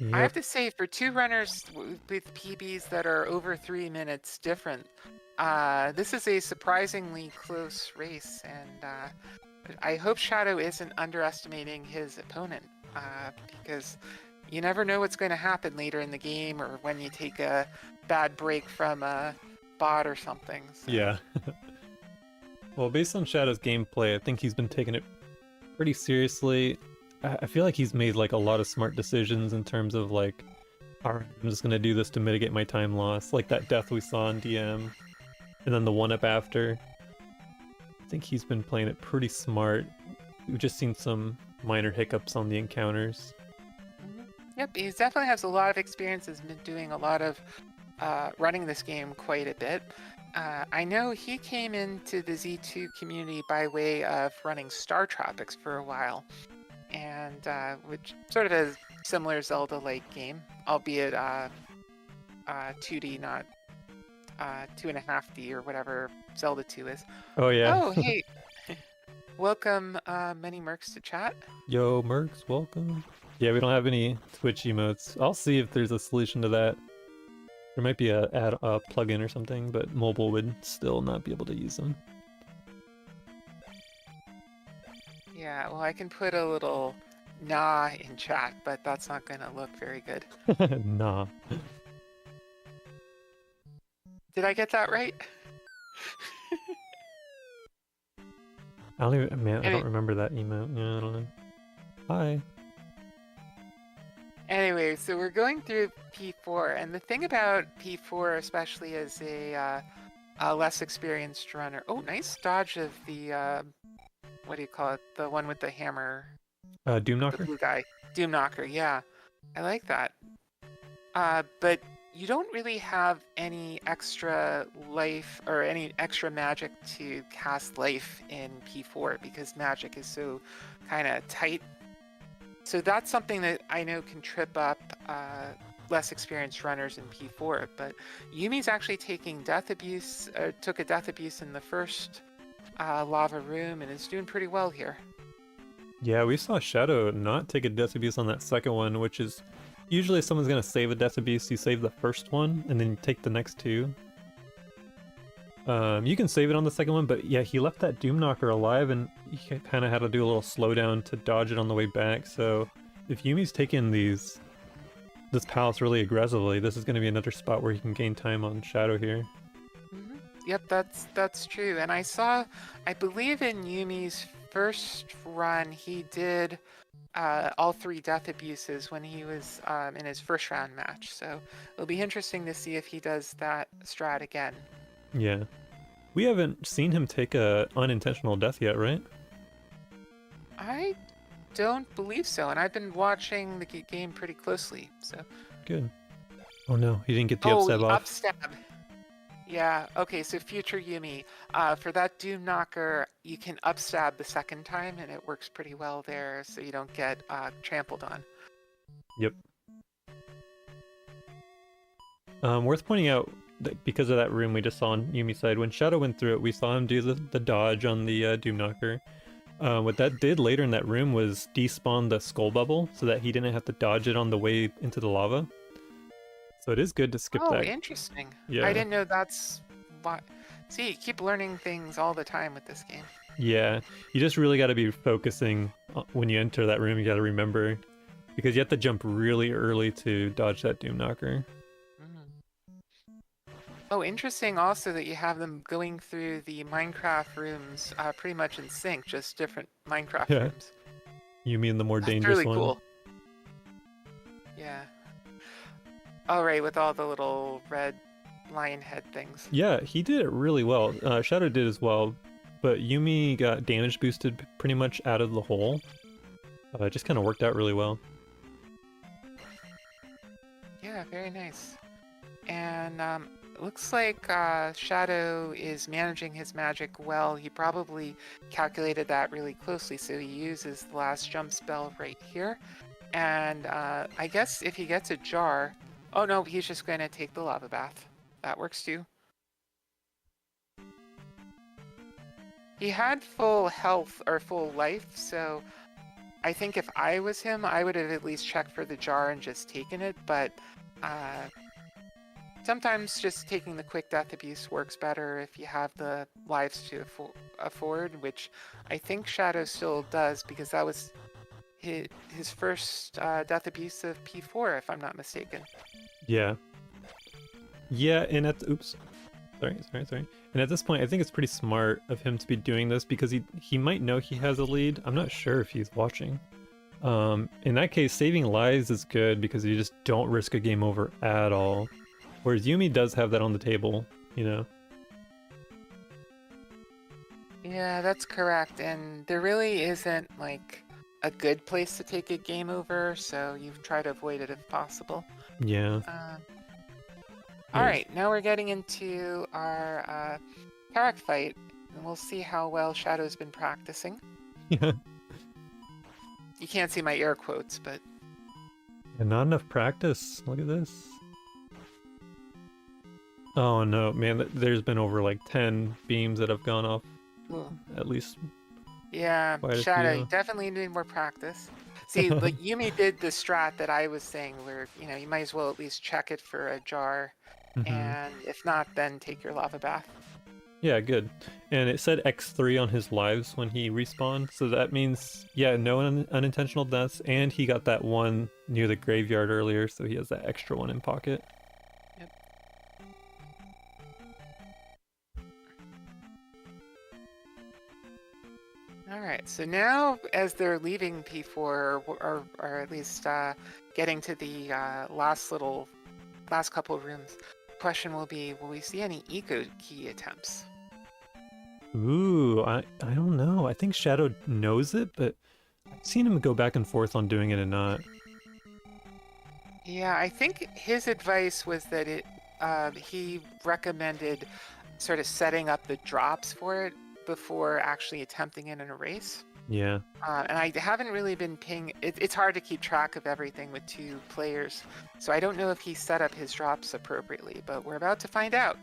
I have Yep. to say, for two runners with PBs that are over 3 minutes different, this is a surprisingly close race, and I hope Shadow isn't underestimating his opponent, because you never know what's going to happen later in the game or when you take a bad break from a bot or something. So. Yeah. Well, based on Shadow's gameplay, I think he's been taking it pretty seriously. I feel like he's made like a lot of smart decisions in terms of like, alright, I'm just gonna do this to mitigate my time loss, like that death we saw in DM, and then the one up after. I think he's been playing it pretty smart. We've just seen some minor hiccups on the encounters. Yep, he definitely has a lot of experience, has been doing a lot of running this game quite a bit. I know he came into the Z2 community by way of running Star Tropics for a while, and which sort of a similar Zelda-like game, albeit 2D, not 2.5D or whatever Zelda 2 is. Oh yeah. Oh, hey! Welcome, many mercs to chat. Yo, Mercs, welcome. Yeah, we don't have any Twitch emotes. I'll see if there's a solution to that. There might be a plugin or something, but mobile would still not be able to use them. Yeah, well, I can put a little nah in chat, but that's not going to look very good. Nah. Did I get that right? I don't even, man, I Any- don't remember that emote. Yeah, I don't know. Hi. Anyway, so we're going through P4, and the thing about P4, especially as a less experienced runner. Oh, nice dodge of the what do you call it? The one with the hammer, Doom the Knocker? blue guy, Doom Knocker. Yeah, I like that. But you don't really have any extra life or any extra magic to cast life in P4 because magic is so kind of tight. So that's something that I know can trip up less experienced runners in P4, but Yumi's actually taking death abuse, took a death abuse in the first lava room and is doing pretty well here. Yeah, we saw Shadow not take a death abuse on that second one, which is usually if someone's gonna save a death abuse, you save the first one and then you take the next two. You can save it on the second one, but yeah, he left that Doom Knocker alive and he kind of had to do a little slowdown to dodge it on the way back. So if Yumi's taking this palace really aggressively, this is going to be another spot where he can gain time on Shadow here. Mm-hmm. Yep, that's true. And I believe in Yumi's first run, he did all 3 death abuses when he was in his first round match. So it'll be interesting to see if he does that strat again. Yeah. We haven't seen him take a unintentional death yet, right? I don't believe so, and I've been watching the game pretty closely, so... Good. Oh no, he didn't get the upstab off. Upstab. Yeah, okay, so future Yumi, for that Doom Knocker, you can upstab the second time, and it works pretty well there, so you don't get trampled on. Yep. Worth pointing out, that because of that room we just saw on Yumi's side, when Shadow went through it, we saw him do the dodge on the Doom Knocker. What that did later in that room was despawn the skull bubble so that he didn't have to dodge it on the way into the lava. So it is good to skip that. Oh, interesting. Yeah. I didn't know that's why. See, you keep learning things all the time with this game. Yeah, you just really got to be focusing when you enter that room. You got to remember, because you have to jump really early to dodge that Doom Knocker. Oh, interesting also that you have them going through the Minecraft rooms pretty much in sync, just different Minecraft rooms. You mean the more That's dangerous really one? Cool. Yeah. Oh, right, with all the little red lion head things. Yeah, he did it really well. Shadow did as well, but Yumi got damage boosted pretty much out of the hole. It just kind of worked out really well. Yeah, very nice. And looks like Shadow is managing his magic well. He probably calculated that really closely, so he uses the last jump spell right here. And I guess if he gets a jar... Oh no, he's just going to take the lava bath. That works too. He had full health, or full life, so I think if I was him, I would have at least checked for the jar and just taken it, but... sometimes just taking the quick death abuse works better if you have the lives to afford, which I think Shadow still does, because that was his first death abuse of P4, if I'm not mistaken. Yeah. Yeah, and oops. Sorry. And at this point, I think it's pretty smart of him to be doing this, because he might know he has a lead. I'm not sure if he's watching. In that case, saving lives is good, because you just don't risk a game over at all. Whereas Yumi does have that on the table, you know? Yeah, that's correct. And there really isn't, like, a good place to take a game over, so you try to avoid it if possible. Yeah. Alright, now we're getting into our Tarak fight, and we'll see how well Shadow's been practicing. Yeah. You can't see my air quotes, but... And not enough practice. Look at this. Oh no, man, there's been over like 10 beams that have gone off. Ooh. At least. Yeah, Shadow, you definitely need more practice. See, like Yumi did the strat that I was saying, where, you know, you might as well at least check it for a jar, and if not, then take your lava bath. Yeah, good. And it said X3 on his lives when he respawned, so that means, yeah, no unintentional deaths, and he got that one near the graveyard earlier, so he has that extra one in pocket. Yep. Alright, so now as they're leaving P4, or at least getting to the last couple of rooms, the question will be, will we see any eco key attempts? Ooh, I don't know. I think Shadow knows it, but I've seen him go back and forth on doing it and not. Yeah, I think his advice was that he recommended sort of setting up the drops for it before actually attempting it in a race. Yeah. And I haven't really been paying. It's hard to keep track of everything with 2 players, so I don't know if he set up his drops appropriately. But we're about to find out.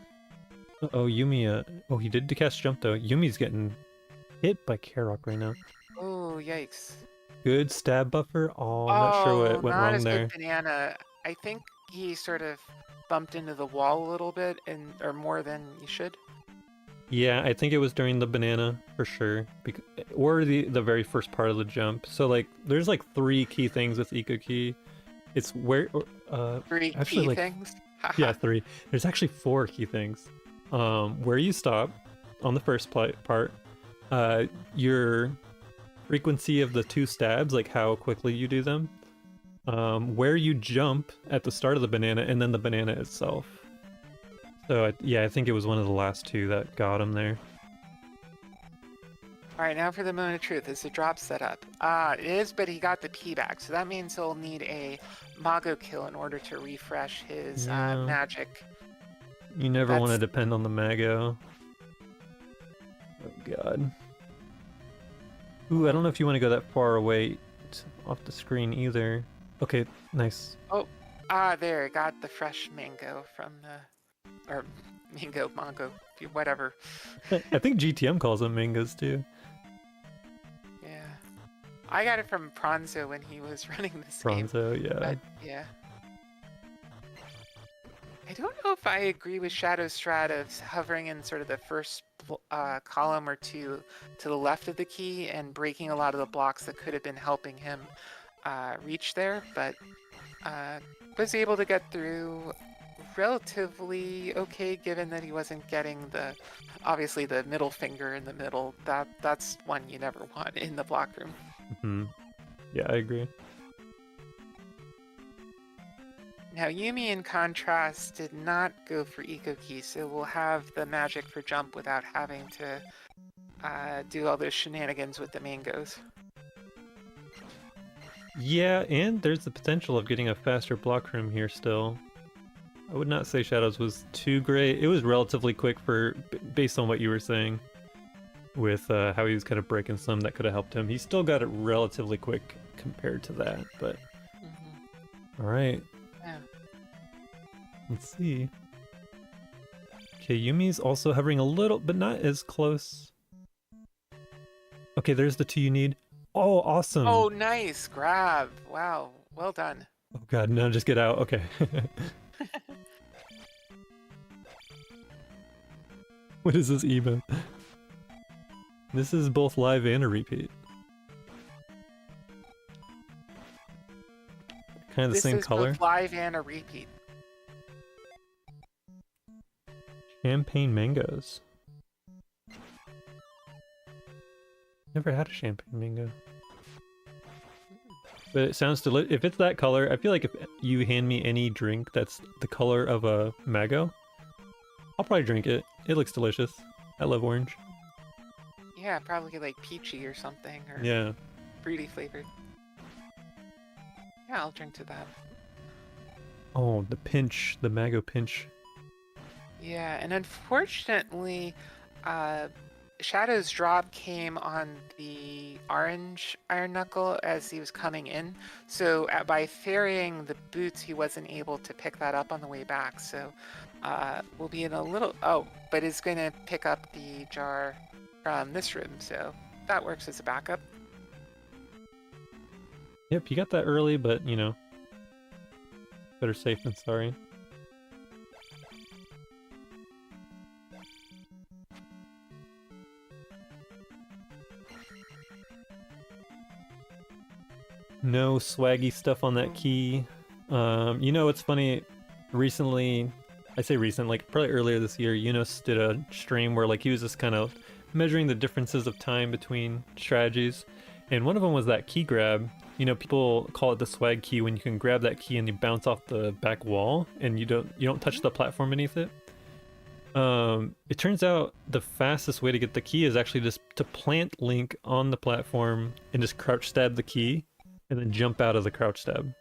Oh, Yumi, oh, he did cast jump though. Yumi's getting hit by Karok right now. Oh, yikes! Good stab buffer. Oh, I'm not sure Oh, what went not wrong as good there. banana. I think he sort of bumped into the wall a little bit, or more than you should. Yeah, I think it was during the banana for sure, or the very first part of the jump. So like, there's like 3 key things with Eco Key. It's where, uh, 3 key actually like, things. yeah, Haha. 3. There's actually 4 key things. Where you stop on the first part, your frequency of the 2 stabs, like how quickly you do them, where you jump at the start of the banana, and then the banana itself. So yeah, I think it was one of the last 2 that got him there. All right, now for the moment of truth. Is the drop set up? Ah, it is, but he got the P back, so that means he'll need a Mago kill in order to refresh his Yeah, magic. you never want to That's depend on the Mago. Oh god. Ooh, I don't know if you want to go that far away off the screen either. Okay, nice. there. Got the fresh mango from the, or mango, whatever. I think GTM calls them mangoes too. Yeah, I got it from Pranzo when he was running this game. Bronzo, yeah. But yeah, I don't know if I agree with Shadow Strat of hovering in sort of the first column or 2 to the left of the key and breaking a lot of the blocks that could have been helping him reach there, but was able to get through relatively okay, given that he wasn't getting obviously the middle finger in the middle. That's one you never want in the block room. Hmm. Yeah, I agree. Now Yumi, in contrast, did not go for Eco Key, so we'll have the magic for jump without having to do all those shenanigans with the mangoes. Yeah, and there's the potential of getting a faster block room here still. I would not say Shadows was too great. It was relatively quick based on what you were saying, with how he was kind of breaking some that could have helped him. He still got it relatively quick compared to that, but all right. Yeah. Let's see. Okay, Yumi's also hovering a little, but not as close. Okay, there's the 2 you need. Oh, awesome. Oh, nice grab! Wow, well done. Oh god, no, just get out. Okay. What is this emote? This is both live and a repeat. Kind of the same color. This is both live and a repeat. Champagne mangoes. Never had a champagne mango. But it sounds delicious. If it's that color, I feel like if you hand me any drink that's the color of a mango, I'll probably drink it. It looks delicious. I love orange. Yeah, probably like peachy or something, or Yeah. fruity flavored. Yeah, I'll drink to that. Oh, the pinch. The mango pinch. Yeah, and unfortunately, Shadow's drop came on the orange Iron Knuckle as he was coming in. So by ferrying the boots, he wasn't able to pick that up on the way back. So we'll be in a little... Oh, but it's going to pick up the jar from this room. So that works as a backup. Yep, you got that early, but, you know, better safe than sorry. No swaggy stuff on that key. You know, it's funny, recently, I say recent, like probably earlier this year, Yunus did a stream where like he was just kind of measuring the differences of time between strategies. And one of them was that key grab. You know, people call it the swag key when you can grab that key and you bounce off the back wall and you don't touch the platform beneath it. It turns out the fastest way to get the key is actually just to plant Link on the platform and just crouch stab the key and then jump out of the crouch stab.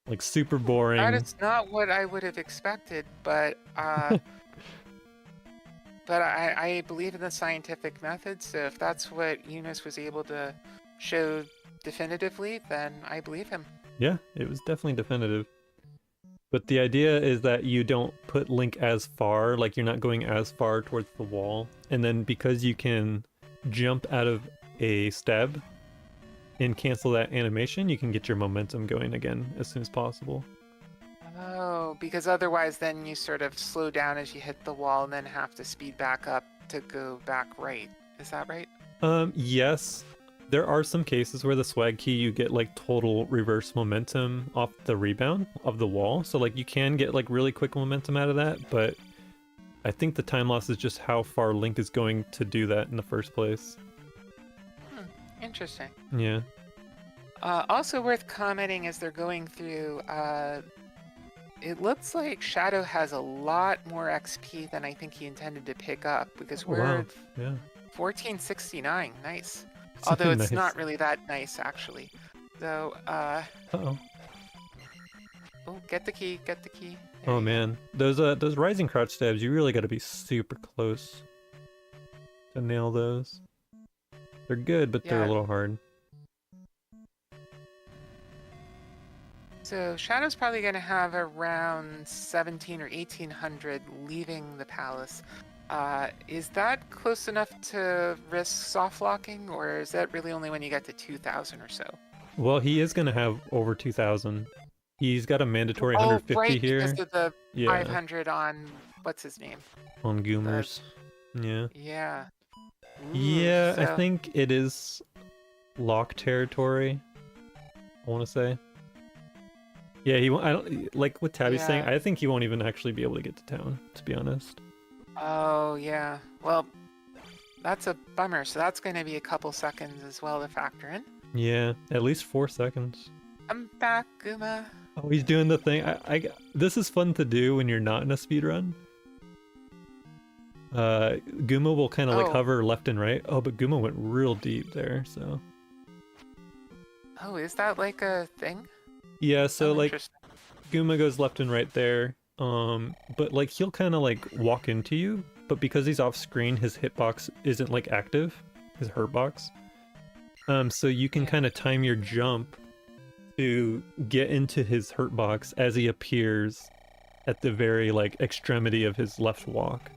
Like super boring. That is not what I would have expected, but but I believe in the scientific method, so if that's what Eunice was able to show definitively, then I believe him. Yeah, it was definitely definitive. But the idea is that you don't put Link as far, like you're not going as far towards the wall. And then because you can jump out of a stab and cancel that animation, you can get your momentum going again as soon as possible. Oh, because otherwise then you sort of slow down as you hit the wall and then have to speed back up to go back right. Is that right? Yes. There are some cases where the swag key you get like total reverse momentum off the rebound of the wall. So like you can get like really quick momentum out of that, but I think the time loss is just how far Link is going to do that in the first place. Interesting. Yeah. Also worth commenting as they're going through, it looks like Shadow has a lot more XP than I think he intended to pick up, because Oh, we're wow. at Yeah. 1469. Nice. Although it's Nice. not really that nice, actually. So, Uh-oh. oh, get the key, get the key. There Oh you go. man, those rising crouch stabs, you really got to be super close to nail those. They're good, but they're a Yeah. little hard. So Shadow's probably going to have around 17 or 1800 leaving the palace. Is that close enough to risk soft locking, or is that really only when you get to 2000 or so? Well, he is gonna have over 2000. He's got a mandatory Oh, 150 right, because here. of the Yeah, 500 on what's his name? on Goomers. Yeah. Yeah. Ooh, Yeah, I so think it is lock territory. I want to say. Yeah, he won't. I don't like what Tabby's saying. yeah. I think he won't even actually be able to get to town, to be honest. Oh, yeah. Well, that's a bummer. So that's going to be a couple seconds as well to factor in. Yeah, at least 4 seconds. I'm back, Guma. Oh, he's doing the thing. This is fun to do when you're not in a speed run. Guma will kind of like Oh. hover left and right. Oh, but Guma went real deep there, so. Oh, is that like a thing? Yeah, so Oh, like interesting. Guma goes left and right there. But like he'll kind of like walk into you, but because he's off screen, his hitbox isn't like active, his hurt box. So you can Yeah. kind of time your jump to get into his hurt box as he appears at the very like extremity of his left walk.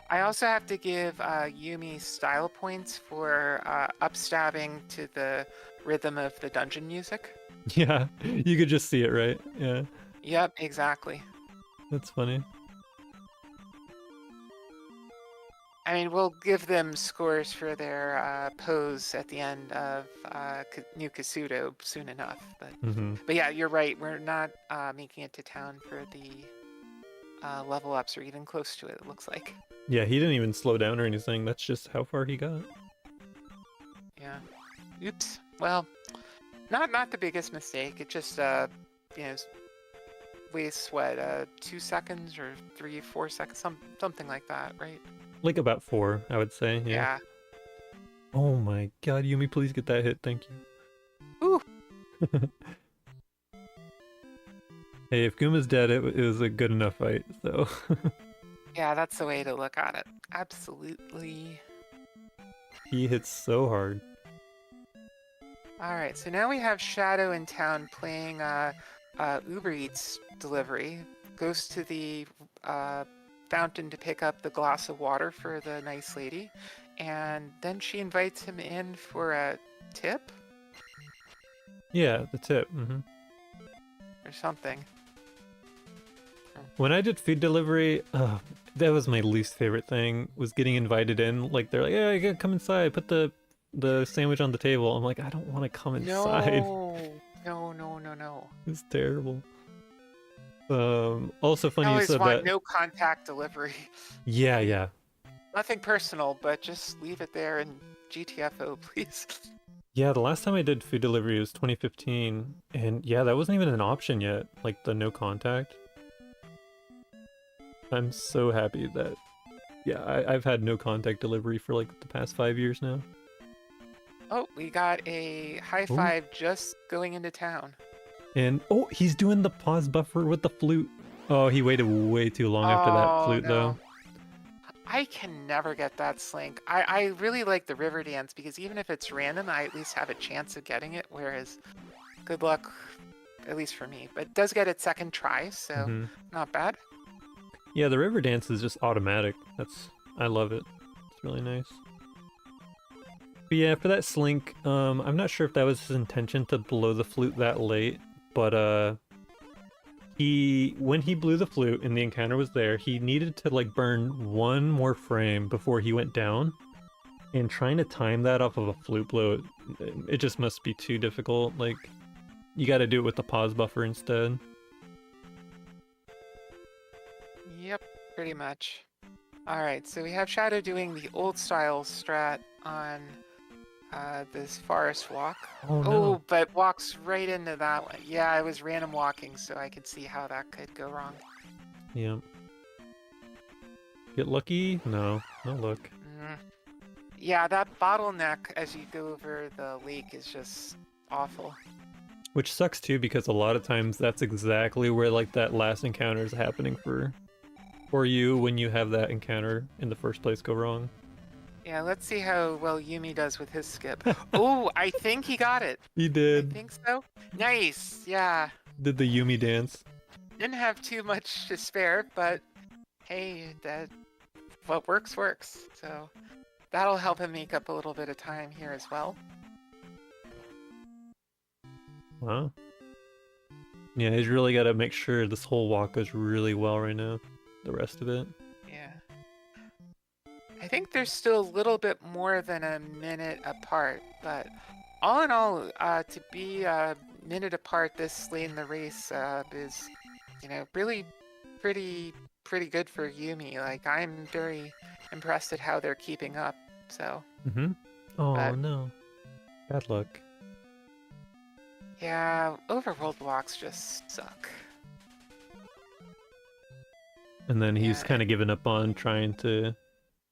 I also have to give Yumi style points for upstabbing to the rhythm of the dungeon music. Yeah, you could just see it, right? Yeah, Yep, exactly. that's funny. I mean, we'll give them scores for their pose at the end of New Kasuto soon enough. But yeah, you're right. We're not making it to town for the level ups or even close to it, it looks like. Yeah, he didn't even slow down or anything. That's just how far he got. Yeah. Oops. Well, not the biggest mistake. It just wastes what 2 seconds or 3-4 seconds, something like that, right? Like about 4, I would say. Yeah. Yeah. Oh my god, Yumi, please get that hit. Thank you. Ooh. Hey, if Guma's dead, it was a good enough fight, so. Yeah, that's the way to look at it. Absolutely. He hits so hard. All right, so now we have Shadow in town playing Uber Eats delivery. Goes to the fountain to pick up the glass of water for the nice lady, and then she invites him in for a tip Yeah, the tip. or something. When I did food delivery, that was my least favorite thing, was getting invited in. Like, they're like, yeah, you gotta come inside, put the sandwich on the table. I'm like, I don't want to come inside. No. It's terrible. Also funny I you always said want that. no contact delivery. Yeah. Nothing personal, but just leave it there in GTFO, please. Yeah, the last time I did food delivery was 2015, and yeah, that wasn't even an option yet, like the no contact. I'm so happy that, yeah, I've had no contact delivery for like the past 5 years now. Oh, we got a high five just going into town. And, oh, he's doing the pause buffer with the flute. Oh, he waited way too long after that flute, though. I can never get that slink. I really like the river dance because even if it's random, I at least have a chance of getting it, whereas good luck, at least for me. But it does get its second try, so Hmm. not bad. Yeah, the river dance is just automatic. I love it. It's really nice. But yeah, for that slink, I'm not sure if that was his intention to blow the flute that late, but when he blew the flute and the encounter was there, he needed to like burn one more frame before he went down. And trying to time that off of a flute blow, it just must be too difficult. Like, you got to do it with the pause buffer instead. Yep, pretty much. All right, so we have Shadow doing the old style strat on this forest walk. Oh no. Oh, but walks right into that one. Yeah, I was random walking, so I could see how that could go wrong. Yeah. Get lucky? No, no luck. Yeah, that bottleneck as you go over the lake is just awful. Which sucks too, because a lot of times that's exactly where like that last encounter is happening for you when you have that encounter in the first place go wrong. Yeah, let's see how well Yumi does with his skip. Oh, I think he got it. He I did. think so. Nice. Yeah. Did the Yumi dance. Didn't have too much to spare, but hey, what works works. So that'll help him make up a little bit of time here as well. Wow. Yeah, he's really got to make sure this whole walk goes really well right now. The rest of it. Yeah. I think there's still a little bit more than a minute apart, but all in all, to be a minute apart this late in the race is, really pretty good for Yumi. Like, I'm very impressed at how they're keeping up. So. Mm-hmm. Oh But, no. Bad luck. yeah, overworld walks just suck. And then he's Yeah. kind of given up on trying to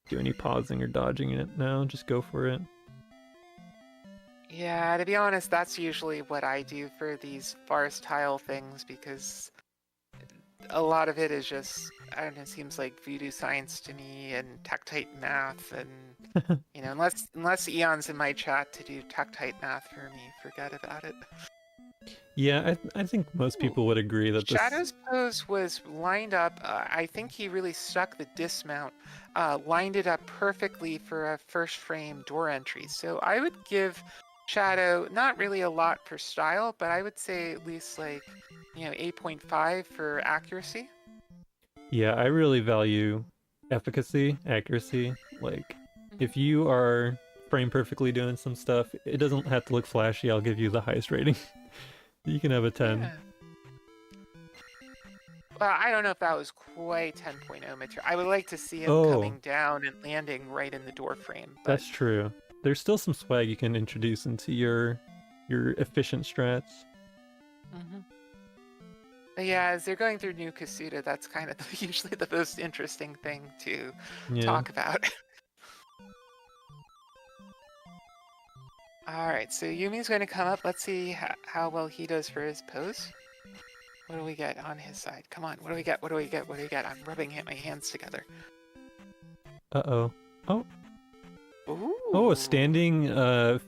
do any pausing or dodging it now. Just go for it. Yeah, to be honest, that's usually what I do for these forest tile things because a lot of it is just, I don't know, seems like voodoo science to me and tectite math and, unless Eon's in my chat to do tectite math for me, forget about it. Yeah, I think most people would agree that this. Shadow's pose was lined up. I think he really stuck the dismount, lined it up perfectly for a first frame door entry. So I would give Shadow not really a lot for style, but I would say at least 8.5 for accuracy. Yeah, I really value efficacy, accuracy. Like, if you are frame perfectly doing some stuff, it doesn't have to look flashy. I'll give you the highest rating. You can have a 10. Yeah. Well, I don't know if that was quite 10.0 material. I would like to see him coming down and landing right in the door frame. But... That's true. There's still some swag you can introduce into your efficient strats. Mm-hmm. But yeah, as they're going through New Kasuda, that's kind of usually the most interesting thing to talk about. Alright, so Yumi's going to come up. Let's see how well he does for his pose. What do we get on his side? Come on, what do we get? What do we get? What do we get? I'm rubbing my hands together. Uh-oh. Oh. Ooh. Oh, standing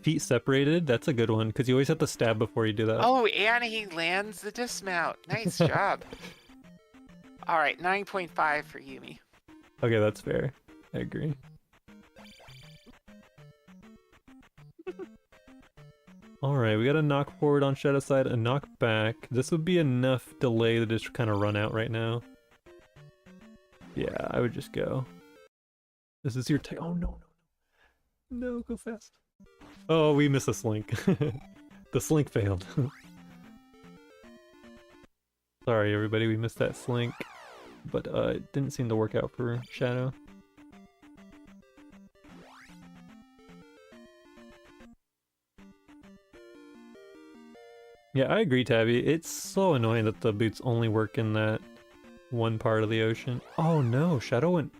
feet separated. That's a good one, because you always have to stab before you do that. Oh, and he lands the dismount. Nice job. Alright, 9.5 for Yumi. Okay, that's fair. I agree. Alright, we got a knock forward on Shadow side, a knock back. This would be enough delay to just kind of run out right now. Yeah, I would just go. This is your take. Oh, no. No, go fast. Oh, we missed a slink. The slink failed. Sorry, everybody, we missed that slink. But it didn't seem to work out for Shadow. Yeah, I agree, Tabby. It's so annoying that the boots only work in that one part of the ocean. Oh no, Shadow went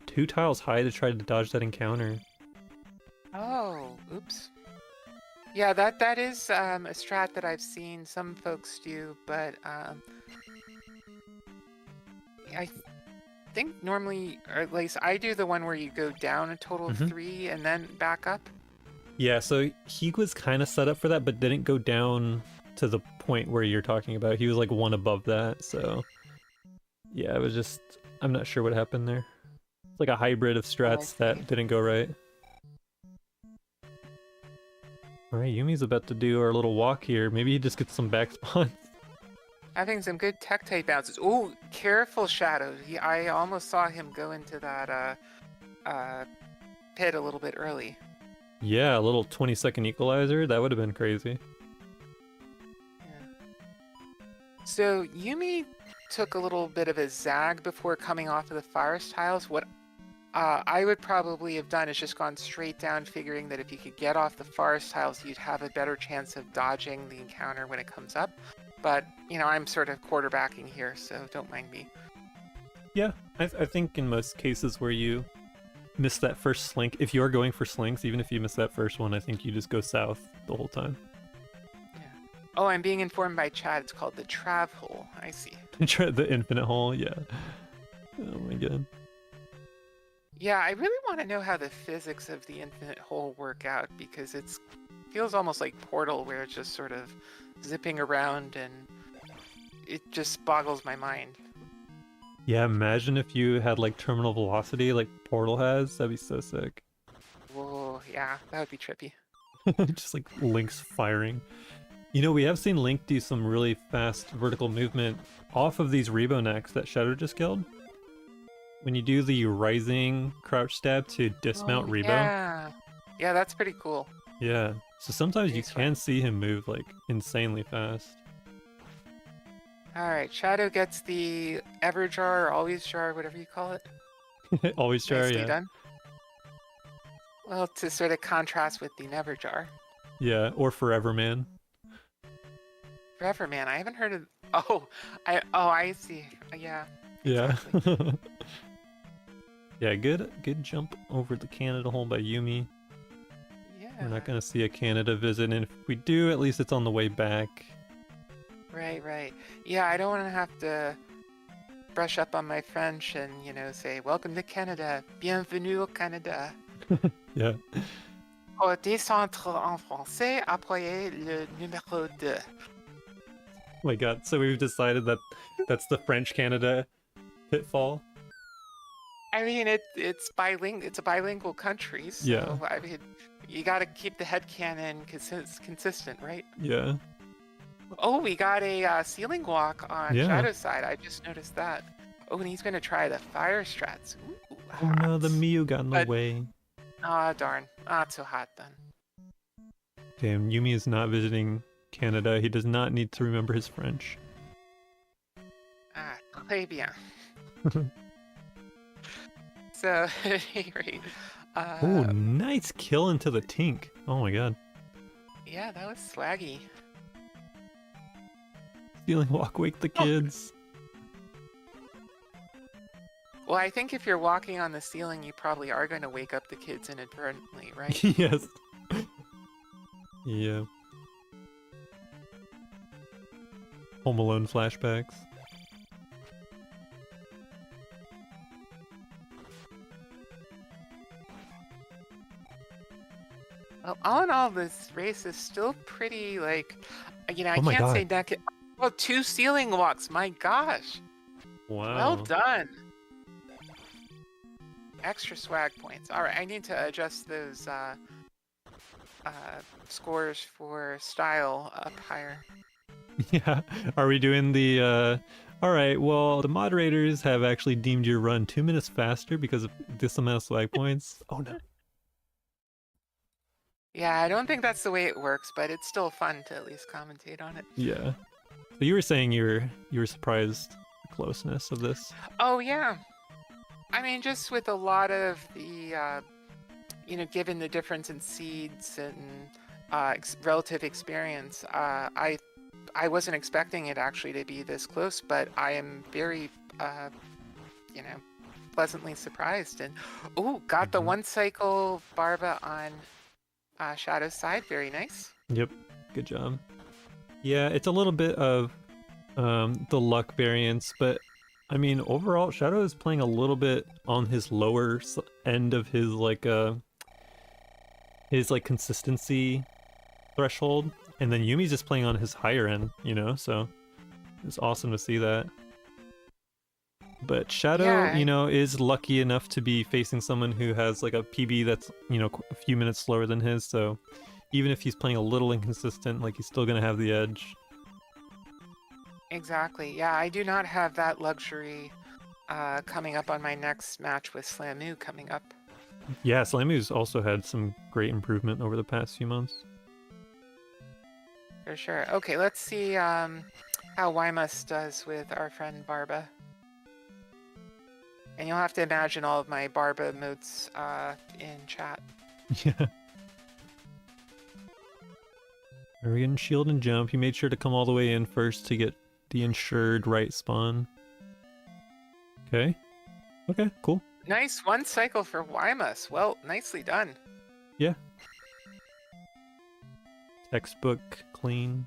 2 tiles high to try to dodge that encounter. Oh, oops. Yeah, that is a strat that I've seen some folks do, but think normally, or at least I do the one where you go down a total of 3 and then back up. Yeah, so he was kind of set up for that, but didn't go down to the point where you're talking about. He was like one above that, so yeah, it was just, I'm not sure what happened there. It's like a hybrid of Oh, I strats see. that didn't go right. Alright, Yumi's about to do our little walk here. Maybe he just gets some back spawns. Having some good tech type bounces. Oh, careful, Shadow. I almost saw him go into that pit a little bit early. Yeah, a little 20-second equalizer. That would have been crazy. Yeah. So Yumi took a little bit of a zag before coming off of the forest tiles. What I would probably have done is just gone straight down, figuring that if you could get off the forest tiles, you'd have a better chance of dodging the encounter when it comes up. But, you know, I'm sort of quarterbacking here, so don't mind me. Yeah, I think in most cases where you miss that first slink, if you're going for slinks, even if you miss that first one, I think you just go south the whole time. Yeah. Oh, I'm being informed by Chad. It's called the Trav Hole. I see. The infinite hole, yeah. Oh my god. Yeah, I really want to know how the physics of the infinite hole work out, because it feels almost like Portal, where it's just sort of zipping around, and it just boggles my mind. Yeah, imagine if you had like terminal velocity like Portal has. That'd be so sick. Whoa, yeah, that would be trippy. Just like Link's firing. You know, we have seen Link do some really fast vertical movement off of these Rebo necks that Shadow just killed. When you do the rising crouch stab to dismount Rebo. Yeah. Yeah, that's pretty cool. Yeah. So sometimes you Nice can one. see him move like insanely fast. Alright, Shadow gets the Ever Jar or Always Jar, whatever you call it. Always jar, Nicely yeah. done. Well, to sort of contrast with the Never Jar. Yeah, or Forever Man. Forever Man, I haven't heard of. Oh, I see. Yeah. Yeah. Exactly. Yeah, good jump over the Canada hole by Yumi. Yeah. We're not gonna see a Canada visit, and if we do, at least it's on the way back. Right. Yeah, I don't want to have to brush up on my French and, you know, say, welcome to Canada. Bienvenue au Canada. Yeah. Pour descendre en français, appuyez le numéro 2. Oh my god, so we've decided that that's the French Canada pitfall? I mean, it's bilingual. It's a bilingual country, so Yeah. I mean, you got to keep the headcanon consistent, right? Yeah. Oh, we got a ceiling walk on Yeah. Shadow's side. I just noticed that. Oh, and he's gonna try the fire strats. Ooh, Oh no, the hot. Miyu got in the But- way. Ah, darn. Not so hot then. Damn, Yumi is not visiting Canada. He does not need to remember his French. Ah, très bien. So, at any rate, Oh, nice kill into the Tink. Oh my god. yeah, that was swaggy. Stealing walk, wake the kids. Well, I think if you're walking on the ceiling, you probably are going to wake up the kids inadvertently, right? Yes. Yeah. Home Alone flashbacks. Well, all in all, this race is still pretty, like, you know, I Oh my can't say God. neck. Well, 2 ceiling walks, my gosh. Wow. Well done. Extra swag points. All right, I need to adjust those scores for style up higher. Yeah. Are we doing the all right, well, the moderators have actually deemed your run 2 minutes faster because of this amount of swag points. Oh no. Yeah, I don't think that's the way it works, but it's still fun to at least commentate on it. Yeah. So you were saying you were surprised the closeness of this. Oh yeah. I mean, just with a lot of the, you know, given the difference in seeds and relative experience, I wasn't expecting it actually to be this close, but I am very, you know, pleasantly surprised. And oh, got the 1 cycle Barba on Shadow's side. Very nice. Yep. Good job. Yeah, it's a little bit of the luck variance, but I mean, overall, Shadow is playing a little bit on his lower end of his like consistency threshold, and then Yumi's just playing on his higher end, you know. So it's awesome to see that. But Shadow, Yeah, is lucky enough to be facing someone who has like a PB that's, a few minutes slower than his, so even if he's playing a little inconsistent, like he's still gonna have the edge. exactly. Yeah, I do not have that luxury coming up on my next match with Slamu coming up. Yeah, Slamu's also had some great improvement over the past few months. For sure. Okay, let's see how Ymus does with our friend Barba. And you'll have to imagine all of my Barba emotes in chat. Yeah. Arian shield and jump. He made sure to come all the way in first to get the ensured right spawn. Okay. Okay, cool. Nice one cycle for Ymus. Well, nicely done. Yeah. Textbook clean.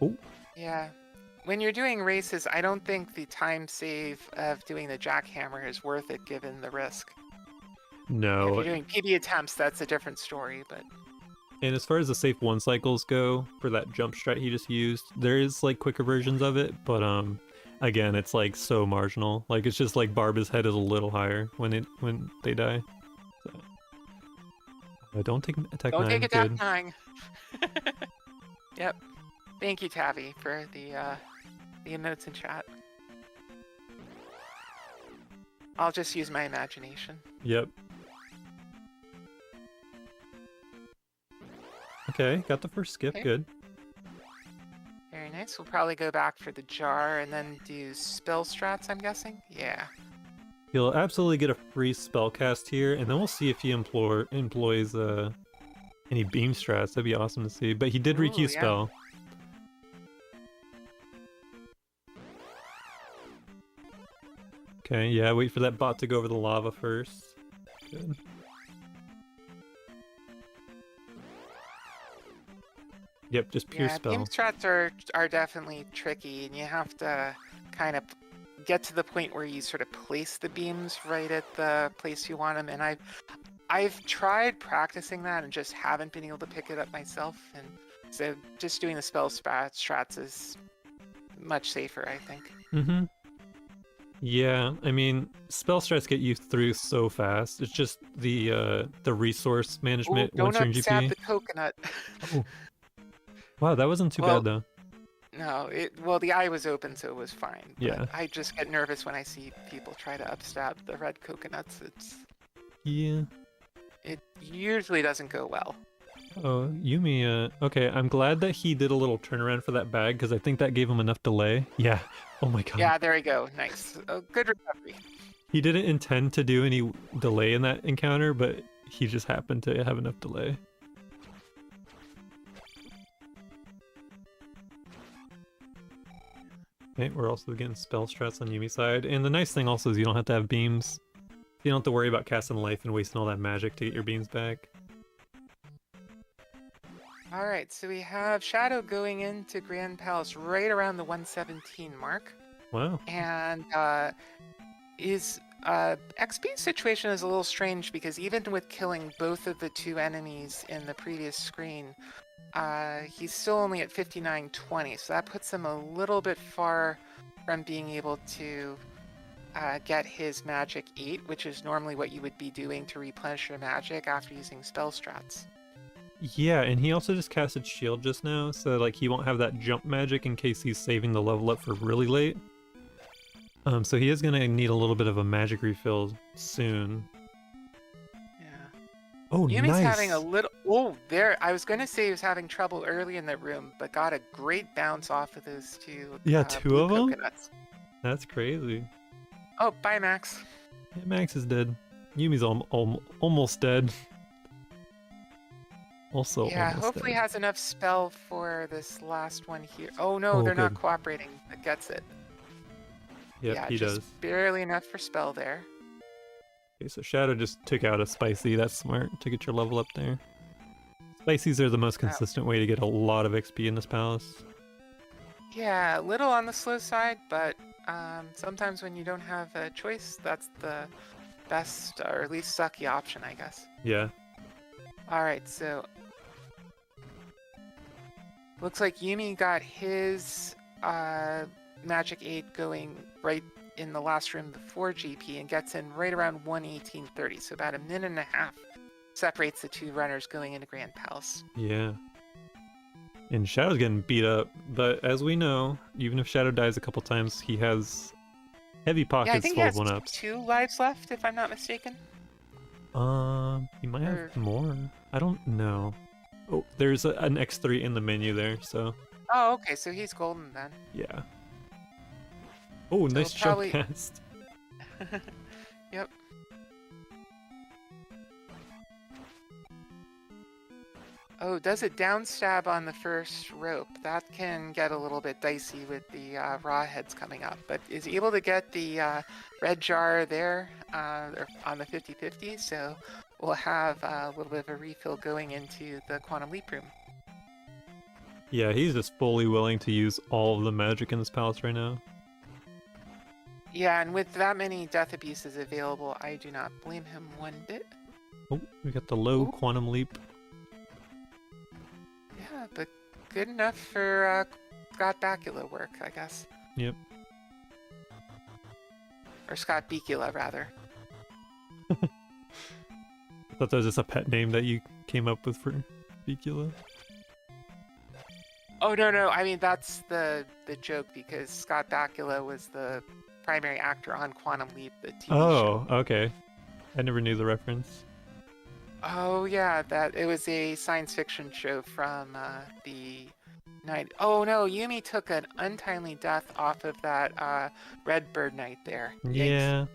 Oh. Yeah. When you're doing races, I don't think the time save of doing the jackhammer is worth it given the risk. If No. you're doing PB attempts, that's a different story, but... And as far as the safe one cycles go, for that jump strat he just used, there is like quicker versions of it, but again, it's like so marginal. Like it's just like Barba's head is a little higher when they die. So don't take attack 9. Don't take attack Good. 9. Yep. Thank you, Tavi, for the emotes in chat. I'll just use my imagination. Yep. Okay, got the first skip. Okay. Good. Very nice. We'll probably go back for the jar and then do spell strats, I'm guessing? Yeah. He'll absolutely get a free spell cast here, and then we'll see if he employs any beam strats. That'd be awesome to see. But he did Ooh, requeue yeah. spell. Okay, yeah, wait for that bot to go over the lava first. Good. Yep, just pure Yeah, spell. beam strats are definitely tricky, and you have to kind of get to the point where you sort of place the beams right at the place you want them. And I've tried practicing that and just haven't been able to pick it up myself. And so just doing the spell strats is much safer, I think. Mm-hmm. Yeah, I mean, spell strats get you through so fast. It's just the resource management Ooh, once don't you're in upstab GP. the coconut. Oh. Wow, that wasn't too Well, bad though. No, well, the eye was open, so it was fine. But Yeah. I just get nervous when I see people try to upstab the red coconuts. Yeah. It usually doesn't go well. Oh, Yumi, okay, I'm glad that he did a little turnaround for that bag, because I think that gave him enough delay. Yeah. Oh my god. Yeah, there we go. Nice. Oh, good recovery. He didn't intend to do any delay in that encounter, but he just happened to have enough delay. Okay, we're also getting spell strats on Yumi's side, and the nice thing also is you don't have to have beams. You don't have to worry about casting life and wasting all that magic to get your beams back. All right, so we have Shadow going into Grand Palace right around the 117 mark. Wow. And his XP situation is a little strange because even with killing both of the two enemies in the previous screen, he's still only at 5920, so that puts him a little bit far from being able to get his magic 8, which is normally what you would be doing to replenish your magic after using spell strats. Yeah, and he also just casted shield just now, so like he won't have that jump magic in case he's saving the level up for really late. So he is gonna need a little bit of a magic refill soon. Yeah. Oh, Yumi's nice. having a little... Oh, there. I was going to say he was having trouble early in the room, but got a great bounce off of those two Yeah, two blue of them? coconuts. That's crazy. Oh, bye, Max. Yeah, Max is dead. Yumi's almost dead. Also Yeah, almost hopefully dead. has enough spell for this last one here. Oh, no, Oh, they're not good. cooperating. That gets it. Yep, Yeah, he just does. barely enough for spell there. Okay, so Shadow just took out a Spicy. That's smart to get your level up there. Spicies are the most consistent way to get a lot of XP in this palace. Yeah, a little on the slow side, but Sometimes when you don't have a choice, that's the best or least sucky option, I guess. Yeah. Alright, so looks like Yumi got his magic 8 going right in the last room before GP and gets in right around 1:18:30, so about a minute and a half separates the two runners going into Grand Palace. Yeah. And Shadow's getting beat up, but as we know, even if Shadow dies a couple times, he has heavy Yeah, I pockets think he full of has 1-ups. 2 lives left, if I'm not mistaken. He might have more. I don't know. Oh, there's an X3 in the menu there, so Oh, okay, so he's golden then. yeah. Oh, So nice probably... jump cast. Yep. Oh, does a down stab on the first rope. That can get a little bit dicey with the raw heads coming up, but is able to get the red jar there on the 50-50, so we'll have a little bit of a refill going into the Quantum Leap room. Yeah, he's just fully willing to use all of the magic in this palace right now. Yeah, and with that many Death Abuses available, I do not blame him one bit. Oh, we got the low Ooh. Quantum Leap. Yeah, but good enough for Scott Bakula work, I guess. Yep. Or Scott Bakula, rather. I thought that was just a pet name that you came up with for Bicula. Oh, no, I mean, that's the joke, because Scott Bakula was the primary actor on Quantum Leap, the TV show. Oh, okay. I never knew the reference. Oh, yeah, that it was a science fiction show from the night. Oh, no, Yumi took an untimely death off of that Red Bird Knight there. Yikes. Yeah.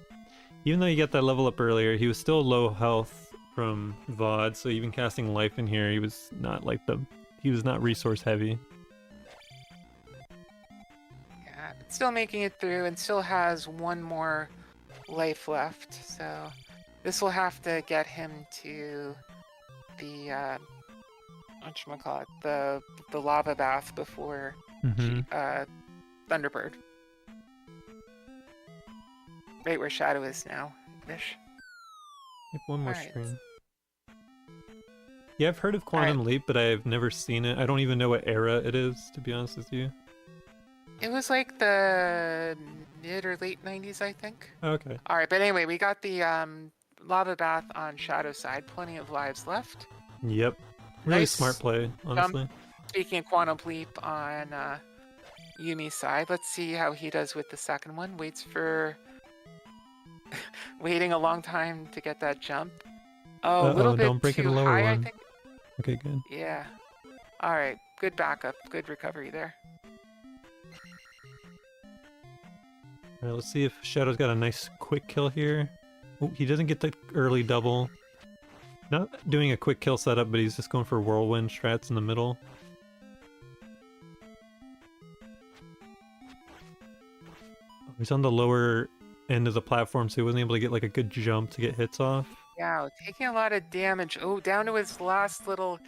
Even though you got that level up earlier, he was still low health from VOD, so even casting life in here, he was not like he was not resource heavy. Yeah, but still making it through and still has one more life left, so this will have to get him to the whatchamacallit, the lava bath before Thunderbird. Right where Shadow is now, ish. One more Alright. screen. Yeah, I've heard of Quantum Leap, but I've never seen it. I don't even know what era it is, to be honest with you. It was like the mid or late 90s, I think. Okay. Alright, but anyway, we got the lava bath on Shadow's side. Plenty of lives left. Yep. Really Nice smart play, honestly. Speaking of Quantum Leap on Yumi's side, let's see how he does with the second one. Waits for... waiting a long time to get that jump. Oh, a little bit don't break too it a lower high, one. I think. Okay, good. Yeah. Alright, good backup. Good recovery there. Alright, let's see if Shadow's got a nice quick kill here. Oh, he doesn't get the early double. Not doing a quick kill setup, but he's just going for whirlwind strats in the middle. He's on the lower end of the platform, so he wasn't able to get like a good jump to get hits off. Yeah, taking a lot of damage. Oh, down to his last little...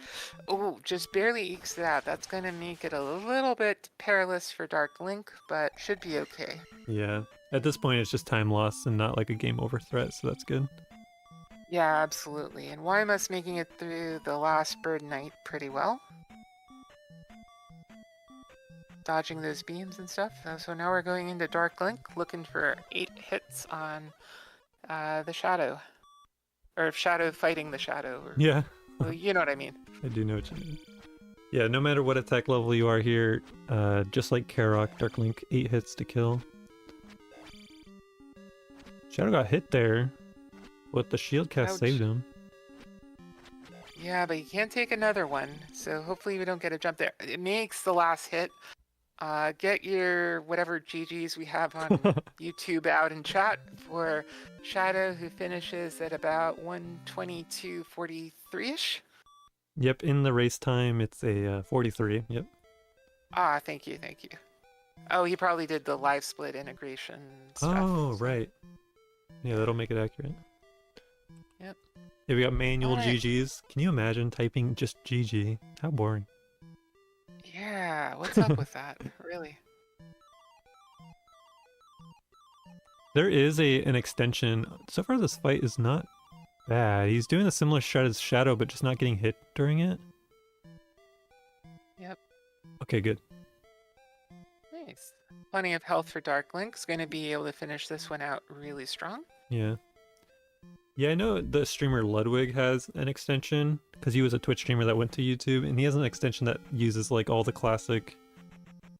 Oh, just barely ekes it out. That's going to make it a little bit perilous for Dark Link, but should be okay. Yeah. At this point, it's just time loss and not like a game over threat, so that's good. Yeah, absolutely. And Ymu's making it through the last Bird Knight pretty well. Dodging those beams and stuff. So now we're going into Dark Link, looking for 8 hits on the Shadow. Or Shadow fighting the Shadow. Or, yeah. Well, you know what I mean. I do know what you mean. Yeah, no matter what attack level you are here, just like Karok, Dark Link, 8 hits to kill. Shadow got hit there, but the shield cast saved him. Yeah, but you can't take another one, so hopefully we don't get a jump there. It makes the last hit. Get your whatever GGs we have on YouTube out in chat for Shadow, who finishes at about 1:22:43-ish. Yep, in the race time, it's a 43. Yep. Ah, thank you. Oh, he probably did the live split integration stuff. Oh, right. Yeah, that'll make it accurate. Yep. Yeah, we got manual GGs. Can you imagine typing just GG? How boring. Yeah, what's up with that? Really? There is an extension. So far, this fight is not bad. He's doing a similar shot as Shadow, but just not getting hit during it. Yep. Okay, good. Nice. Plenty of health for Dark Link's going to be able to finish this one out really strong. Yeah. Yeah, I know the streamer Ludwig has an extension because he was a Twitch streamer that went to YouTube, and he has an extension that uses like all the classic,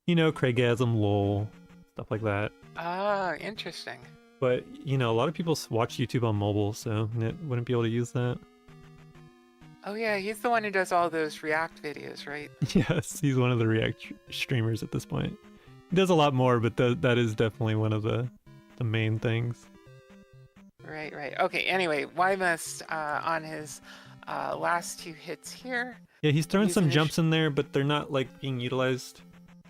Craigasm, lol, stuff like that. Ah, interesting. But a lot of people watch YouTube on mobile, so it wouldn't be able to use that. Oh yeah, he's the one who does all those React videos, right? Yes, he's one of the React streamers at this point. He does a lot more, but that is definitely one of the main things. Right, right. Okay, anyway, Ymus on his last 2 hits here. Yeah, he's throwing Using some his jumps in there, but they're not like being utilized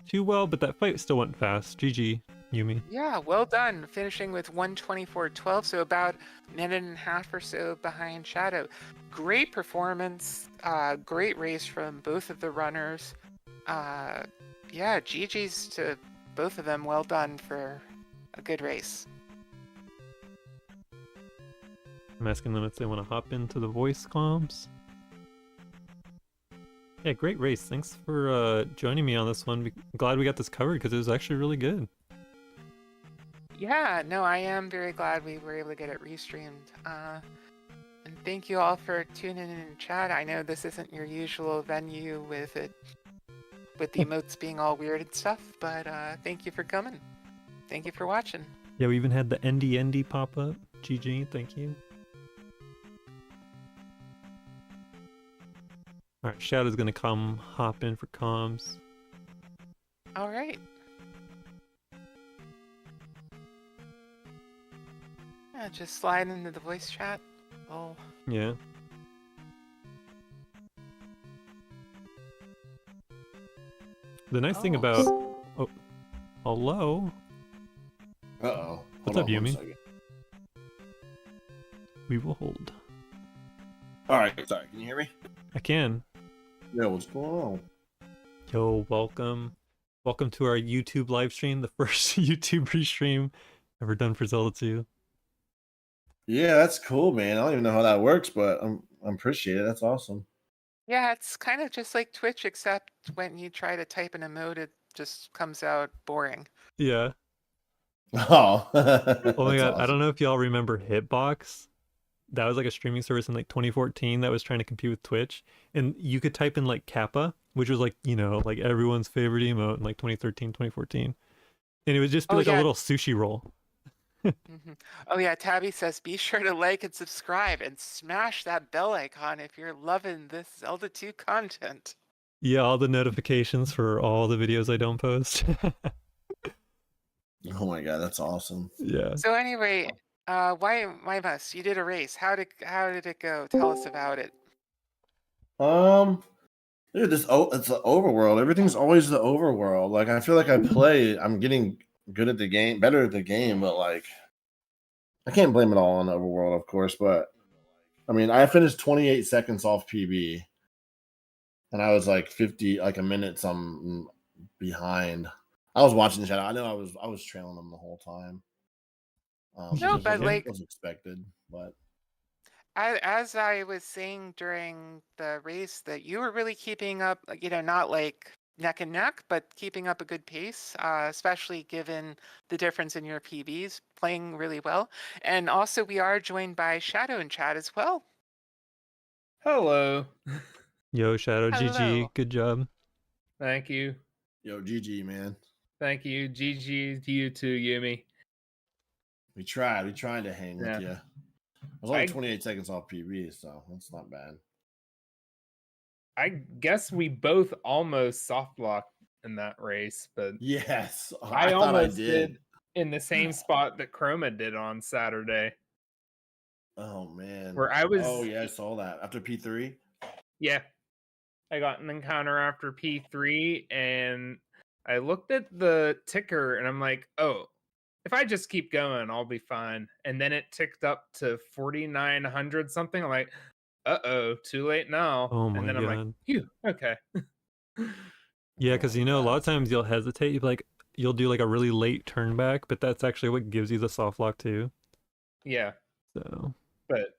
too well, but that fight still went fast. GG, Yumi. Yeah, well done. Finishing with 124.12, so about a minute and a half or so behind Shadow. Great performance, great race from both of the runners. Yeah, GG's to both of them. Well done for a good race. I'm asking them if they want to hop into the voice comms. Yeah, great race. Thanks for joining me on this one. I'm glad we got this covered because it was actually really good. Yeah, no, I am very glad we were able to get it restreamed. And thank you all for tuning in chat. I know this isn't your usual venue with the emotes being all weird and stuff, but thank you for coming. Thank you for watching. Yeah, we even had the ND pop up. GG, thank you. Alright, Shadow's gonna come hop in for comms. All right. Yeah, just slide into the voice chat. Oh. Yeah. The nice thing about... Oh, hello? Uh-oh. What's up, Yumi? We will hold. Alright, sorry, can you hear me? I can. Yeah, what's going on? Yo, welcome. Welcome to our YouTube live stream, the first YouTube restream ever done for Zelda 2. Yeah, that's cool, man. I don't even know how that works, but I appreciate it. That's awesome. Yeah, it's kind of just like Twitch, except when you try to type an emote, it just comes out boring. Yeah. Oh, Oh my god, I awesome. don't know if y'all remember Hitbox. That was like a streaming service in like 2014 that was trying to compete with Twitch. And you could type in like Kappa, which was like, like everyone's favorite emote in like 2013, 2014. And it would just be like a little sushi roll. Oh yeah, Tabby says, be sure to like and subscribe and smash that bell icon if you're loving this Zelda 2 content. Yeah, all the notifications for all the videos I don't post. Oh my god, that's awesome. Yeah. So anyway, why must you did a race? How did it go? Tell us about it. Dude, it's the overworld. Everything's always the overworld. Like I feel like I'm getting good at the game, better at the game, but like I can't blame it all on the overworld, of course, but I mean, I finished 28 seconds off PB, and I was like 50, like a minute some behind. I was watching the shadow. I know I was trailing them the whole time. No, but like was expected, but as I was saying during the race, that you were really keeping up, not like neck and neck, but keeping up a good pace, especially given the difference in your PBs, playing really well. And also, we are joined by Shadow in chat as well. Hello. Yo, Shadow, Hello. GG, good job. Thank you. yo, GG, man. Thank you. GG to you too, Yumi. We tried to hang with you. I was only 28 seconds off PB, so that's not bad. I guess we both almost soft blocked in that race, but yes, I almost did in the same spot that Chroma did on Saturday. Oh man. Where I was Oh yeah, I saw that. After P3? Yeah. I got an encounter after P3 and I looked at the ticker and I'm like, oh, if I just keep going, I'll be fine. And then it ticked up to 4,900 something. I'm like, uh-oh, too late now. Oh my and then god. I'm like, phew, okay. Yeah, because a lot of times you'll hesitate. You'll be like, you'll do like a really late turn back, but that's actually what gives you the soft lock too. Yeah, So but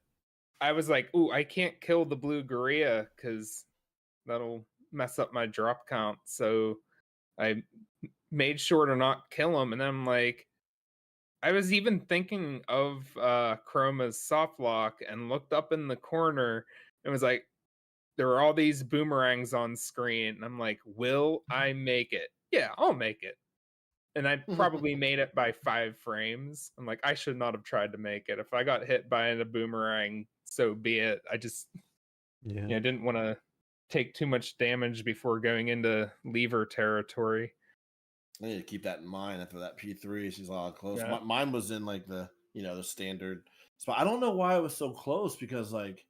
I was like, ooh, I can't kill the blue Gorilla because that'll mess up my drop count. So I made sure to not kill him. And then I'm like, I was even thinking of Chroma's soft lock and looked up in the corner and was like, there were all these boomerangs on screen. And I'm like, will I make it? Yeah, I'll make it. And I probably made it by 5 frames. I'm like, I should not have tried to make it. If I got hit by a boomerang, so be it. I just didn't want to take too much damage before going into lever territory. I need to keep that in mind after that P3. She's a lot close. Yeah. Mine was in like the the standard spot. I don't know why it was so close because like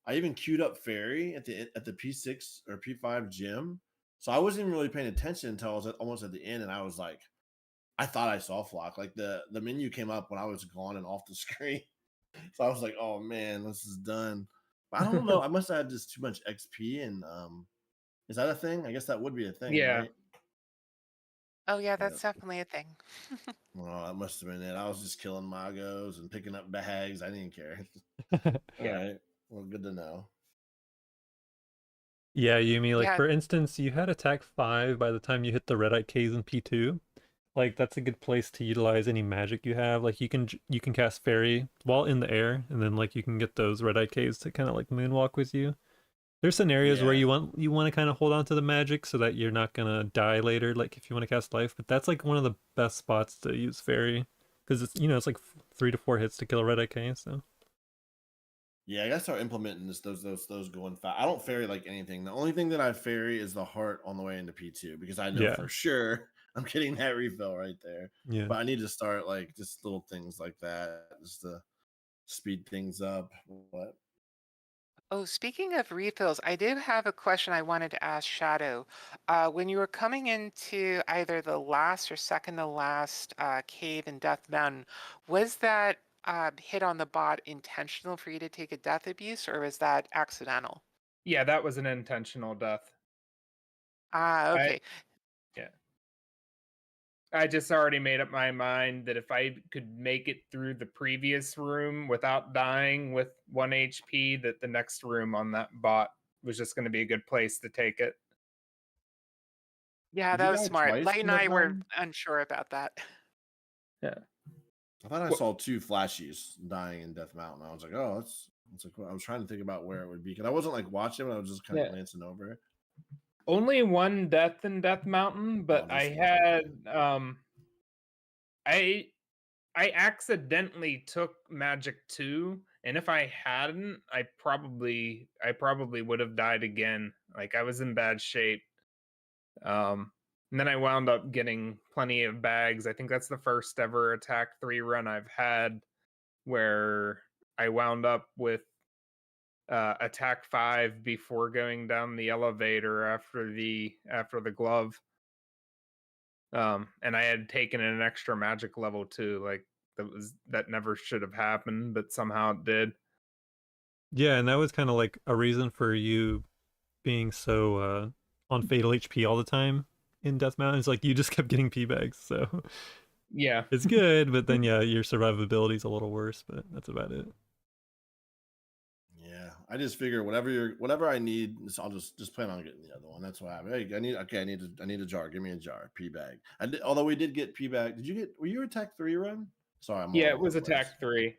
I even queued up Fairy at the P6 or P5 gym, so I wasn't even really paying attention until I was almost at the end, and I was like, I thought I saw Flock. Like the menu came up when I was gone and off the screen, so I was like, oh man, this is done. But I don't know. I must have had just too much XP, and is that a thing? I guess that would be a thing, Yeah. right? Oh yeah, that's definitely a thing. Well, that must have been it. I was just killing Magos and picking up bags. I didn't care. All right. Well, good to know. Yeah, Yumi, like Yeah. for instance, you had attack 5 by the time you hit the red eye Ks in P2. Like that's a good place to utilize any magic you have. Like you can cast Fairy while in the air, and then like you can get those red eye Ks to kind of like moonwalk with you. There's scenarios where you want to kind of hold on to the magic so that you're not gonna die later. Like if you want to cast life, but that's like one of the best spots to use Fairy because it's it's like 3 to 4 hits to kill a red eye K. So yeah, I gotta start implementing those going fast. I don't Fairy like anything. The only thing that I Fairy is the heart on the way into P2 because I know for sure I'm getting that refill right there. Yeah. But I need to start like just little things like that just to speed things up. What? Oh, speaking of refills, I did have a question I wanted to ask Shadow. When you were coming into either the last or second to last cave in Death Mountain, was that hit on the bot intentional for you to take a death abuse, or was that accidental? Yeah, that was an intentional death. Okay. I just already made up my mind that if I could make it through the previous room without dying with 1 HP, that the next room on that bot was just going to be a good place to take it. Yeah, that was smart. Light and I were unsure about that. Yeah. I thought I saw 2 flashies dying in Death Mountain. I was like, oh, that's cool. I was trying to think about where it would be because I wasn't like watching, but I was just kind of glancing over it. Only 1 death in Death Mountain, but I had I accidentally took Magic 2, and if I hadn't, I probably would have died again. Like I was in bad shape. And then I wound up getting plenty of bags. I think that's the first ever attack 3 run I've had where I wound up with attack 5 before going down the elevator after the glove. And I had taken an extra magic level too. Like that never should have happened, but somehow it did. Yeah, and that was kind of like a reason for you being so on fatal HP all the time in Death Mountain. It's like you just kept getting P bags, so yeah, it's good. But then your survivability is a little worse, but that's about it. Yeah, I just figure whatever I need, I'll just plan on getting the other one. That's what happened. Hey, I need a jar. Give me a jar, P bag. Although we did get P bag. Were you attack 3 run? Sorry, it was attack 3.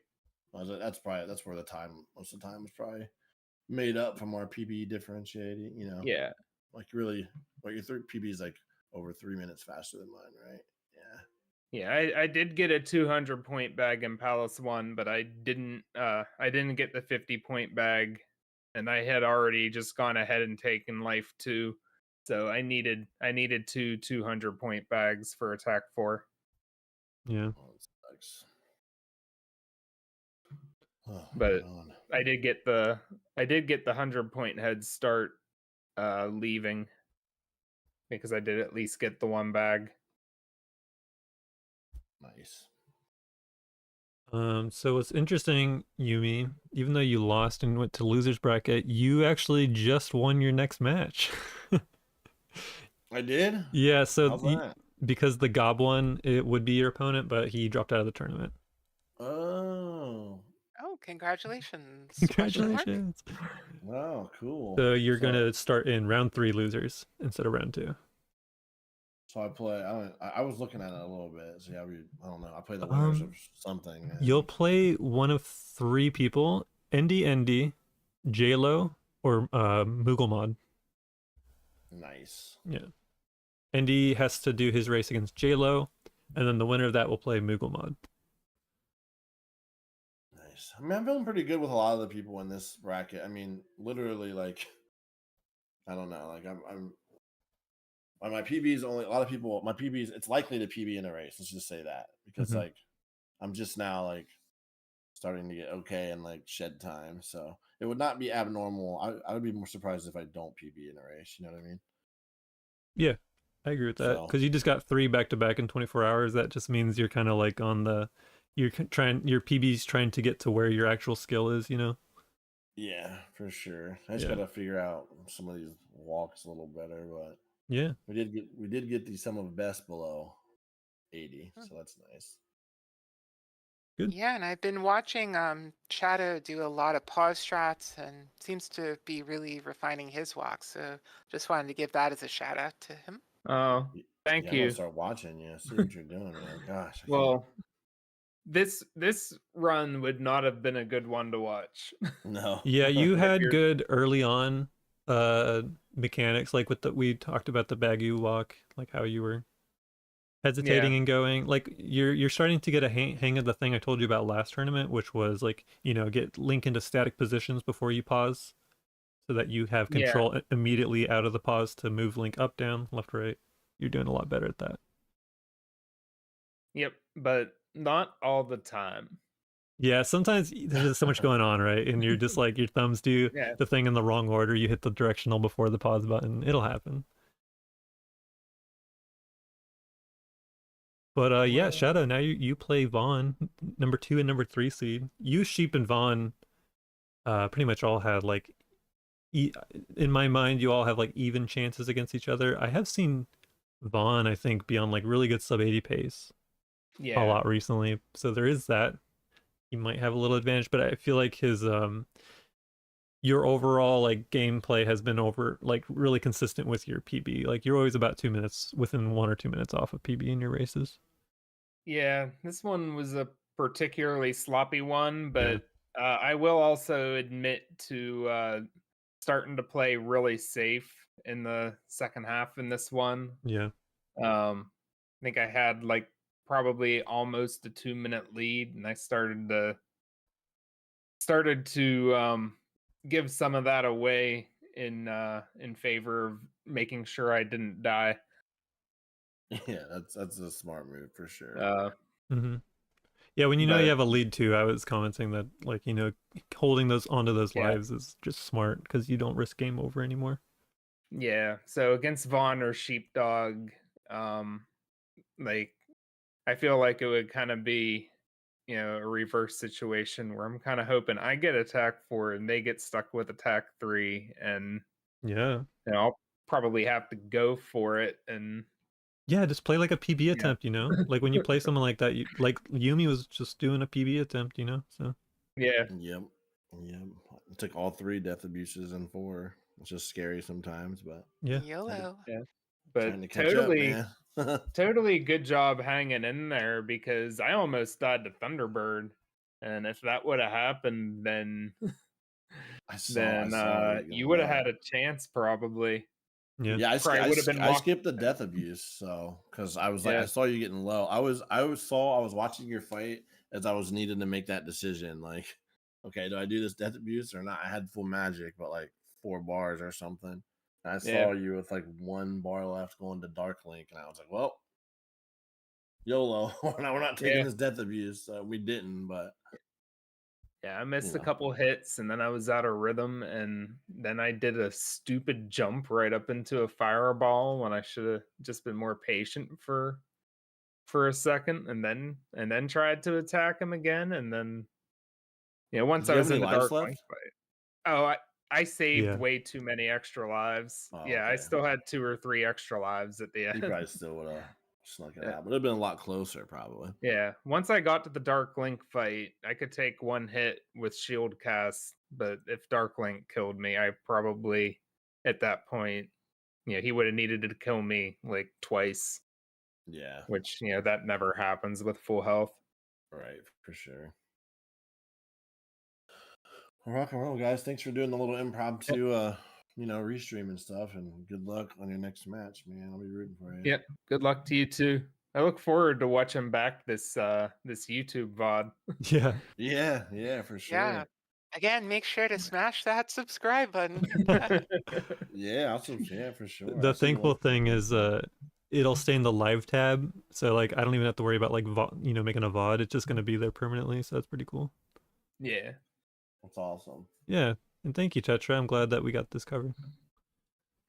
That's where the time most of the time was probably made up from our PB differentiating. Yeah, like really, your third PB is like over 3 minutes faster than mine, right? Yeah. Yeah, I did get a 200 point bag in Palace 1, but I didn't get the 50 point bag, and I had already just gone ahead and taken life 2. So I needed 2 200 point bags for attack 4. Yeah. But I did get the 100 point head start leaving because I did at least get the 1 bag. Nice. So what's interesting, Yumi, even though you lost and went to losers bracket, you actually just won your next match. I did? Yeah, so because the Gob one, it would be your opponent, but he dropped out of the tournament. Oh, Oh, congratulations! Question mark. Congratulations. wow, cool. So you're So, gonna start in round 3 losers instead of round 2. so I play. I was looking at it a little bit. See how we. I don't know. I play the winners of something. You'll play one of 3 people: ND, JLo, or Moogle Nice. Yeah. ND has to do his race against JLo, and then the winner of that will play Moogle. Nice. I mean, I'm feeling pretty good with a lot of the people in this bracket. I mean, literally, like, I don't know. Like, I'm my PB's only a lot of people. My PB's it's likely to PB in a race. Let's just say that because Mhm. like I'm just now like starting to get okay and like shed time. So it would not be abnormal. I would be more surprised if I don't PB in a race. You know what I mean? Yeah, I agree with that So because you just got 3 back to back in 24 hours. That just means you're kind of like on the your PB's trying to get to where your actual skill is. yeah, for sure. I just Yeah. gotta figure out some of these walks a little better, but Yeah. we did get the sum of best below 80, Hmm. so that's nice. Good. Yeah, and I've been watching Shadow do a lot of pause strats and seems to be really refining his walk. So just wanted to give that as a shout out to him. Oh, thank Yeah, I'm gonna you. start watching you. See what you're doing, man. Gosh, I can't. Well, this run would not have been a good one to watch. No. Yeah, you If had you're good early on mechanics, like with the we talked about the Bagu walk, like how you were hesitating yeah, and going. Like you're starting to get a hang of the thing I told you about last tournament, which was like, get Link into static positions before you pause so that you have yeah, control immediately out of the pause to move Link up, down, left, right. You're doing a lot better at that. yep, but not all the time. Yeah, sometimes there's just so much going on, right? And you're just like your thumbs do Yeah, the thing in the wrong order. You hit the directional before the pause button. It'll happen. But yeah, Well, Shadow. Now you play Vaughn, number 2 and number 3 seed. You, Sheep, and Vaughn, pretty much all had like, in my mind, you all have like even chances against each other. I have seen Vaughn, I think, be on like really good sub 80 pace a yeah, lot recently, so there is that. He might have a little advantage, but I feel like his your overall like gameplay has been over like really consistent with your PB. Like you're always about 2 minutes within 1 or 2 minutes off of PB in your races. yeah. This one was a particularly sloppy one, Yeah. but I will also admit to starting to play really safe in the second half in this one. Yeah. I think I had like probably almost a 2 minute lead, and I started to give some of that away in favor of making sure I didn't die. yeah, that's a smart move for sure. Mm-hmm. Yeah, when you know you But have a lead too, I was commenting that like, holding those onto those yeah, lives is just smart because you don't risk game over anymore. yeah. So against Vaughn or Sheepdog, like I feel like it would kind of be, a reverse situation where I'm kind of hoping I get attack 4 and they get stuck with attack 3, and Yeah. I'll probably have to go for it. And Yeah, just play like a PB yeah, attempt, Like when you play someone like that, like Yumi was just doing a PB attempt, So yeah, Yep. Yep. I took all 3 death abuses and 4. It's just scary sometimes, but yeah. YOLO. yeah. But trying to catch up, totally, man. totally good job hanging in there because I almost died to Thunderbird, and if that would have happened, then I saw you getting you would have low. had a chance probably. Yeah. Yeah, Probably would have been I walking. skipped the death abuse, so because I was like, Yeah, I saw you getting low. I was watching your fight as I was needing to make that decision. Like, okay, do I do this death abuse or not? I had full magic, but like 4 bars or something. And I yeah, saw you with like 1 bar left going to Dark Link, and I was like, well, YOLO. we're not taking yeah. this death abuse. We didn't, but Yeah, I you missed a know, couple hits and then I was out of rhythm, and then I did a stupid jump right up into a fireball when I should have just been more patient for a second, and then tried to attack him again, and then did once I you have was any in the lives dark link left? fight. Oh, I saved Yeah. way too many extra lives. Oh, Yeah, I okay. still had 2 or 3 extra lives at the You end. probably still would have snuck it Yeah. out. But it'd been a lot closer, probably. Yeah. Once I got to the Dark Link fight, I could take one hit with shield cast, but if Dark Link killed me, I probably at that point, he would have needed to kill me like twice, Yeah, which that never happens with full health. right, for sure. Well, rock and roll, guys. Thanks for doing the little impromptu, restream and stuff, and good luck on your next match, man. I'll be rooting for you. Yep. Good luck to you too. I look forward to watching back this YouTube VOD. Yeah. Yeah, for sure. Yeah. Again, make sure to smash that subscribe button. Yeah, also, yeah, for sure. The thankful thing is it'll stay in the live tab, so like I don't even have to worry about like making a VOD. It's just gonna be there permanently, so that's pretty cool. Yeah. That's awesome. Yeah, and thank you, Tetra. I'm glad that we got this covered.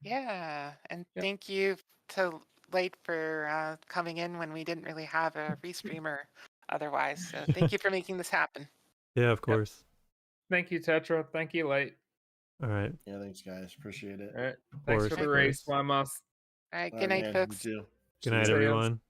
Yeah, and Yep. thank you to Light for coming in when we didn't really have a restreamer otherwise. So thank you for making this happen. Yeah, of course. Thank you, Tetra. Thank you, Light. All right. Yeah, thanks, guys. Appreciate it. All right. Thanks course, for the of race, course. Wamos. All right, All good right, night, man. folks. You too. Good night, See ya. everyone.